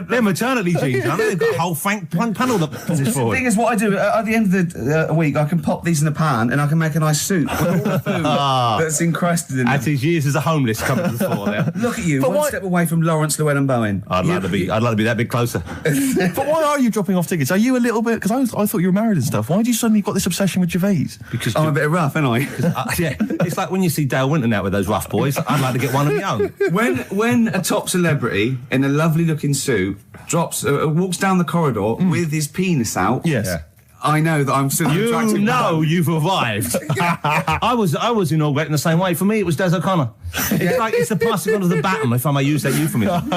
They're maternity jeans, aren't they? They've got a whole panel that pushes The forward. thing is, what I do at the end of the week, I can pop these in the pan and I can make a nice soup with all the food that's encrusted in At them. his years as a homeless come to the fore there. Look at you, But one why- step away from Lawrence Llewellyn Bowen. I'd like to be that bit closer. But why are you dropping off tickets? Are you a little bit... Because I thought you were married and stuff. Why do you suddenly got this obsession with with Gervais? Because I'm a bit rough, ain't I? yeah, it's like when you see Dale Winton out with those rough boys. I'd like to get one of my own. When a top celebrity in a lovely looking suit walks down the corridor with his penis out, Yes. I know that I'm still You attractive. know you've arrived. I was inaugurated in the same way. For me, it was Des O'Connor. It's like it's the passing on of the baton, if I may use that euphemism.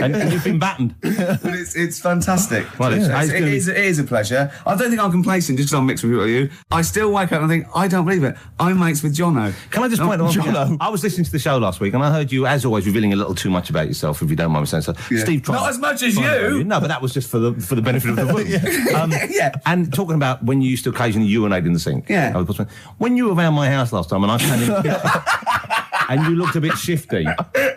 and you've been battened. But it's fantastic. Well, it is a pleasure. I don't think I'm complacent just because I'm mixed with people like you. I still wake up and think, I don't believe it. I'm mates with Jono. Can I just point out one thing? Jono. I was listening to the show last week and I heard you, as always, revealing a little too much about yourself, if you don't mind me saying so. Yeah. Steve tried. Not as much as you. No, but that was just for the benefit of the room. Yeah. And talking about when you used to occasionally urinate in the sink. Yeah. When you were around my house last time and I came in and you looked a bit shifty.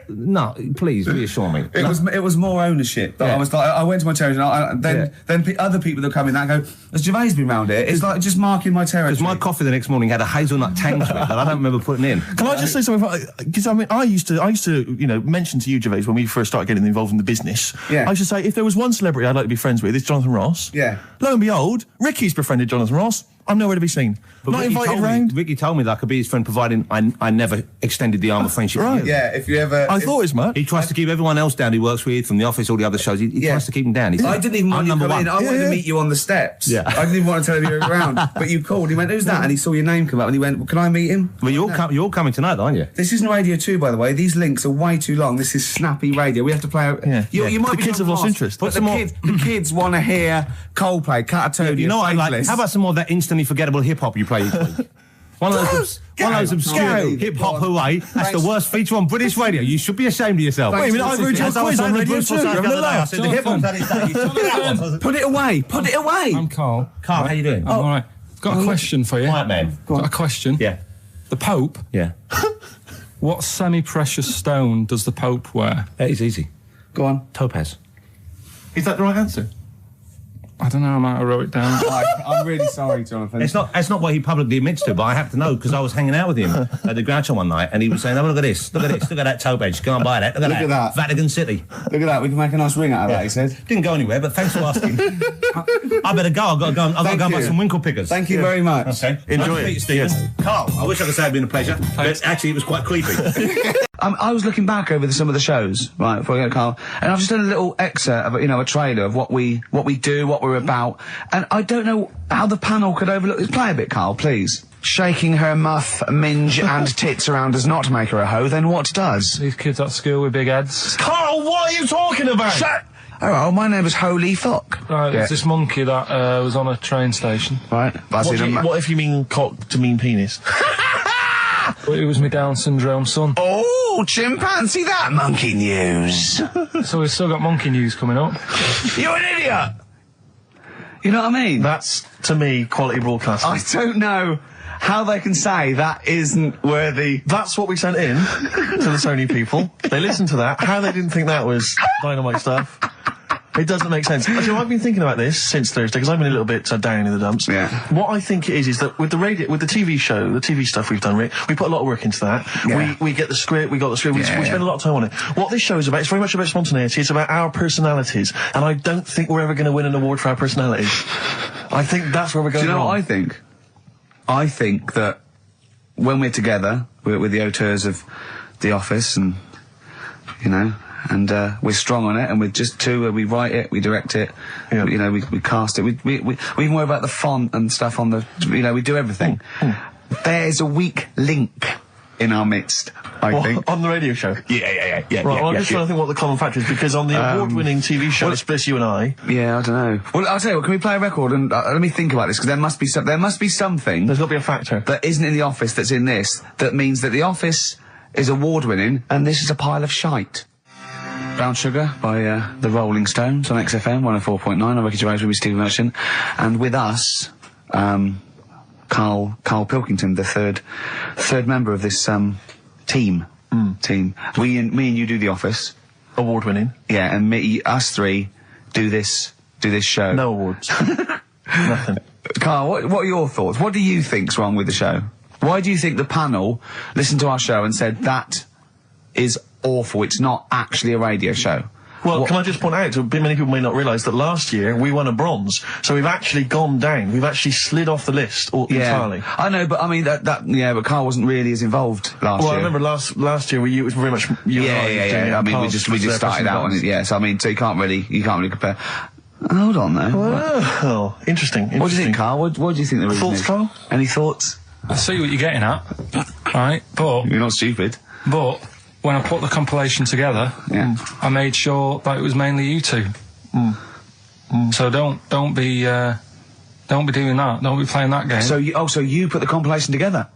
No, please reassure me. It was more ownership. That Yeah. I was like, I went to my territory, and then other people that come in that go, has Gervais been round here? It's like just marking my territory. Because my coffee the next morning had a hazelnut tang to it that I don't remember putting in. Can I just say something? Because I mean, I used to, mention to you, Gervais, when we first started getting involved in the business. Yeah. I used to say, if there was one celebrity I'd like to be friends with, it's Jonathan Ross. Yeah. Lo and behold, Ricky's befriended Jonathan Ross. I'm nowhere to be seen. But Not Ricky invited round. Ricky told me that I could be his friend, providing I never extended the arm of friendship. Right. to you. Yeah, if you ever... I thought as much. He tries to keep everyone else down he works with, from the office, all the other shows. He tries to keep them down. He's I didn't even want I'm you to number come in. one. I wanted to meet you on the steps. Yeah. I didn't even want to tell him you were around. But you called. He went, who's that? And he saw your name come up and he went, well, can I meet him? Well, you're coming tonight, aren't you? This isn't Radio 2, by the way. These links are way too long. This is snappy radio. We have to play... You might The be kids have lost interest. But the kids want to hear Coldplay, Catatonia, You know what I like? Faithless. How about some more of that instantly forgettable hip hop you play each week? One of those obscure hip hop hooray. That's the worst feature on British radio. You should be ashamed of yourself. Wait a minute, I've heard your quiz on Radio 2. You're having a laugh. The hip hop's had its day. You told me that one. Put it away. Put it away. I'm Carl. Carl, how you doing? I'm all right. Got a question for you. Right, man. Got a question. Yeah. The Pope. Yeah. What semi-precious stone does the Pope wear? That is easy. Go on. Topaz. Is that the right answer? I don't know. I might have wrote it down. I'm really sorry, Jonathan. It's not what he publicly admits to, but I have to know because I was hanging out with him at the Groucho one night and he was saying, oh, look at this, look at that topaz, go and buy that, look at that. Vatican City. Look at that. We can make a nice ring out of that, he said. Didn't go anywhere, but thanks for asking. I better go. I've got to go and buy some winkle pickers. Thank you very much. Okay. Enjoy Nice to meet you, it. Stephen. Yes. Carl, I wish I could say it'd been a pleasure, but actually it was quite creepy. I was looking back over some of the shows, right, before I go to Carl, and I've just done a little excerpt of, a trailer of what we do, what we're about, and I don't know how the panel could overlook this. Play a bit, Carl, please. Shaking her muff, minge and tits around does not make her a hoe, then what does? These kids at school with big heads. Carl, what are you talking about? Shut! Oh, my name is Holy Fuck. Right, Yeah. there's this monkey that was on a train station. Right, What if you mean cock to mean penis? It was my Down syndrome son. Oh, chimpanzee, that monkey news. So we've still got monkey news coming up. You're an idiot. You know what I mean? That's, to me, quality broadcasting. I don't know how they can say that isn't worthy. That's what we sent in to the Sony people. They listened to that. How they didn't think that was dynamite stuff. It doesn't make sense. Actually, I've been thinking about this since Thursday because I've been a little bit down in the dumps. Yeah. What I think it is that with the TV show, the TV stuff we've done, Rick, we put a lot of work into that. Yeah. We get the script, we got the script, we spend a lot of time on it. What this show is about, it's very much about spontaneity, it's about our personalities, and I don't think we're ever going to win an award for our personalities. I think that's where we're going Do you know wrong. what I think? I think that when we're together, we're the auteurs of The Office and, and we're strong on it, and we're just two, we write it, we direct it, we cast it, we even worry about the font and stuff on the, we do everything. There's a weak link in our midst, I think. On the radio show? Yeah. Right, well, I'm just trying to think what the common factor is, because on the award-winning TV show, Spliss You and I... Yeah, I don't know. Well, I'll tell you what, can we play a record and let me think about this, because there must be something There's got to be a factor. that isn't in The Office that's in this, that means that The Office is award-winning, and this is a pile of shite. Brown Sugar by the Rolling Stones on XFM 104.9. I'm Ricky Gervais with Stephen Merchant, and with us, Karl Pilkington, the third member of this team. Me and you do The Office. Award-winning. Yeah, and us three do this show. No awards. Nothing. Karl, what are your thoughts? What do you think's wrong with the show? Why do you think the panel listened to our show and said that is awful? It's not actually a radio show. Well, can I just point out, many people may not realise that last year we won a bronze, so we've actually gone down. We've actually slid off the list entirely. I know, but I mean but Carl wasn't really as involved last year. Well, I remember last year it was very much you and I doing it. I mean, we just started out on it. Yeah, so I mean, so you can't really compare. Hold on, though. Well, interesting. What do you think, Carl? What do you think the reason Thoughts, is? Carl? Any thoughts? I see what you're getting at, right? But You're not stupid. But when I put the compilation together, I made sure that it was mainly you two. So don't be doing that. Don't be playing that game. So you put the compilation together?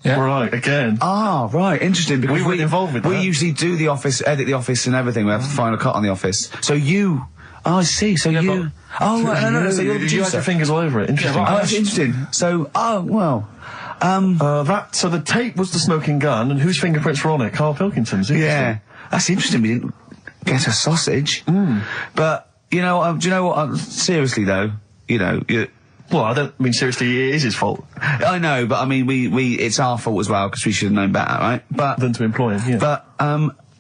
Yeah. Right, again. Ah, right, interesting. Because we weren't involved with that. We usually do the Office, edit the Office and everything. We have the final cut on the Office. So you... Oh, I see. So you... Oh, right, no. So you're the producer. You had your fingers all over it. Interesting. Oh, that's interesting. So, well... so the tape was the smoking gun, and whose fingerprints were on it? Karl Pilkington's. Yeah. That's interesting. We didn't get a sausage. But, do you know what? Seriously, though, Well, I don't mean seriously, it is his fault. I know, but I mean, it's our fault as well, because we should have known better, right? But... Than to employ him, yeah. But,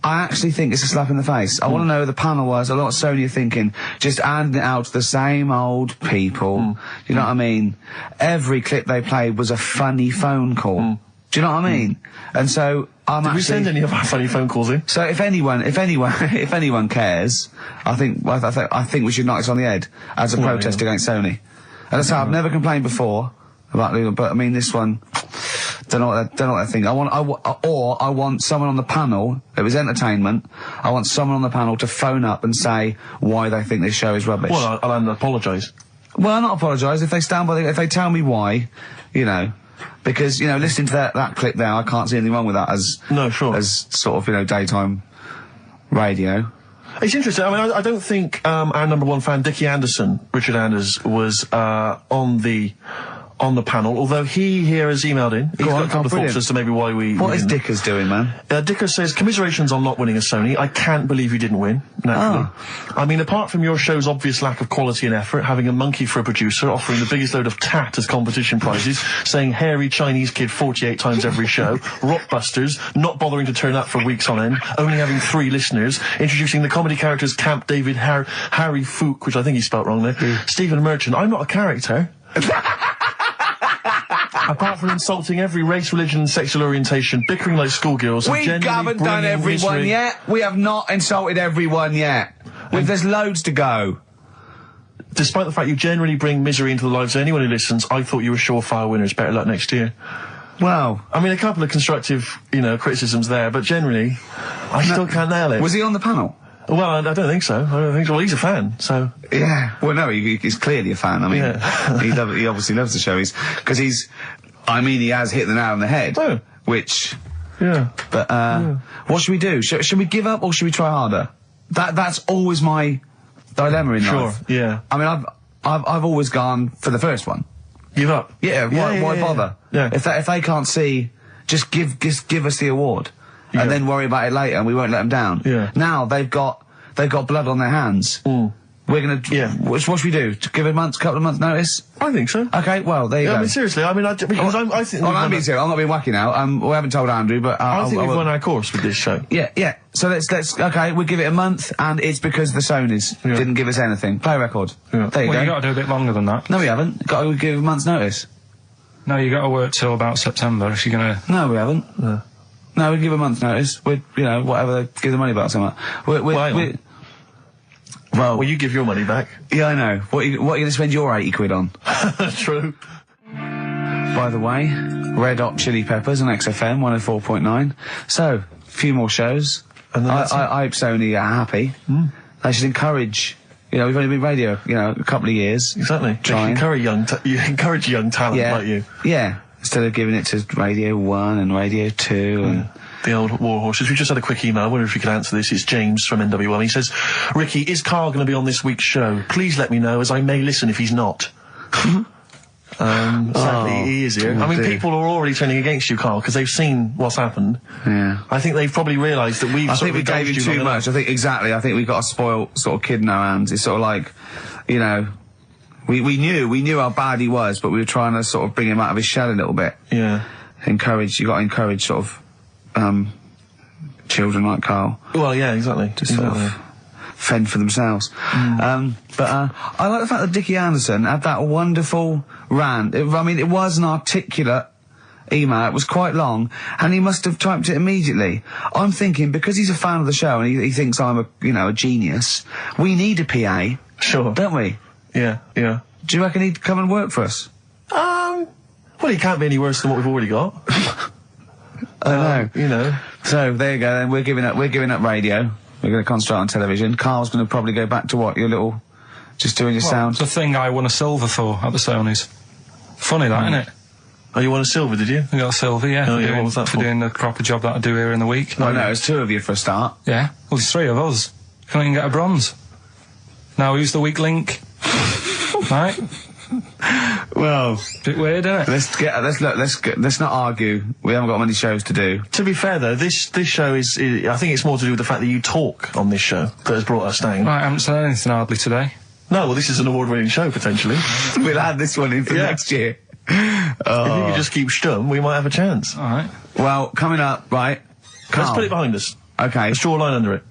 I actually think it's a slap in the face. I want to know who the panel was. A lot of Sony are thinking, just handing it out to the same old people. You know what I mean? Every clip they played was a funny phone call. Do you know what I mean? And so Did we send any of our funny phone calls in? So if anyone cares, I think we should knock this on the head as a protest against Sony. And that's how I've never complained before about Legal, but I mean this one. Don't know what they're thinking. I want someone on the panel. It was entertainment. I want someone on the panel to phone up and say why they think this show is rubbish. Well, I'll apologise. Well, I'll not apologise if they stand by. If they tell me why, because listening to that clip there, I can't see anything wrong with that as sort of daytime radio. It's interesting. I mean, I don't think our number one fan, Dickie Anderson, Richard Anders, was on the panel, although he here has emailed in. He's got a couple of thoughts as to maybe why we... What is Dickers doing, man? Dickers says, commiserations on not winning a Sony. I can't believe you didn't win, naturally. I mean, apart from your show's obvious lack of quality and effort, having a monkey for a producer, offering the biggest load of tat as competition prizes, saying hairy Chinese kid 48 times every show, Rockbusters, not bothering to turn up for weeks on end, only having 3 listeners, introducing the comedy characters Camp David, Harry Fook, which I think he spelt wrong there, Stephen Merchant. I'm not a character. Apart from insulting every race, religion and sexual orientation, bickering like schoolgirls... We haven't done everyone yet. We have not insulted everyone yet. There's loads to go. Despite the fact you generally bring misery into the lives of anyone who listens, I thought you were surefire winners. Better luck next year. Well... I mean, a couple of constructive, criticisms there, but generally, I still can't nail it. Was he on the panel? Well, I don't think so. Well, he's a fan, so... Yeah. Well, no, he's clearly a fan. I mean, he obviously loves the show. He has hit the nail on the head. Oh. Which... Yeah. But, what should we do? Should we give up or should we try harder? That's always my dilemma in life. Sure, yeah. I mean, I've always gone for the first one. Give up? Yeah, why bother? Yeah. If they can't see, just give us the award. And then worry about it later, and we won't let them down. Yeah. Now they've got blood on their hands. We're gonna. Yeah. What should we do? To give a couple of months notice? I think so. Okay. Well, there you go. I mean, seriously. I mean, I think. I'm being serious. I'm not being wacky now. We haven't told Andrew, but I think we've won our course with this show. Yeah. So let's. Okay, we'll give it a month, and it's because the Sonys didn't give us anything. Play a record. Yeah. There you go. You got to do a bit longer than that. No, we haven't. Got to give a month's notice. No, you got to work till about September if you're gonna. No, we haven't. No, we give a month's notice. We'd, whatever, give the money back somewhere. Well, you give your money back. Yeah, I know. What are you going to spend your 80 quid on? True. By the way, Red Hot Chili Peppers on XFM 104.9. So, a few more shows. And I hope Sony are happy. They should encourage... we've only been radio, a couple of years. Exactly. You encourage young talent like you. Yeah. Instead of giving it to Radio 1 and Radio 2 and... The old war horses. We just had a quick email. I wonder if you could answer this. It's James from NW1. He says, Ricky, is Karl going to be on this week's show? Please let me know, as I may listen if he's not. Sadly, he is here. I mean, people are already turning against you, Karl, because they've seen what's happened. Yeah. I think they've probably realised that I think we gave him too much. I think we've got a spoiled sort of kid in our hands. It's sort of like, we knew how bad he was, but we were trying to sort of bring him out of his shell a little bit. Yeah. You got to encourage sort of, children like Karl. Well, yeah, exactly. Just sort of fend for themselves. But I like the fact that Dickie Anderson had that wonderful rant. It was an articulate email. It was quite long, and he must have typed it immediately. I'm thinking, because he's a fan of the show and he thinks I'm a genius, we need a PA. Sure. Don't we? Yeah. Do you reckon he'd come and work for us? Well, he can't be any worse than what we've already got. I know. You know. So there you go. Then we're giving up radio. We're going to concentrate on television. Carl's going to probably go back to what your little, just doing your sound. The thing I won a silver for at the Sony's. Funny that, isn't it? Oh, you won a silver, did you? I got a silver, yeah. Oh, yeah, what was that for for? doing the proper job that I do here in the week. Well, no, it's 2 of you for a start. Yeah. Well, there's 3 of us. Can't even get a bronze. Now, who's the weak link? Right? Well, bit weird, isn't it? Let's not argue. We haven't got many shows to do. To be fair, though, this show is I think it's more to do with the fact that you talk on this show that has brought us down. Right, I haven't said anything hardly today. No, well, this is an award-winning show, potentially. We'll add this one in for next year. If you could just keep stum, we might have a chance. All right. Well, coming up, right? Let's put it behind us. Okay. Let's draw a line under it.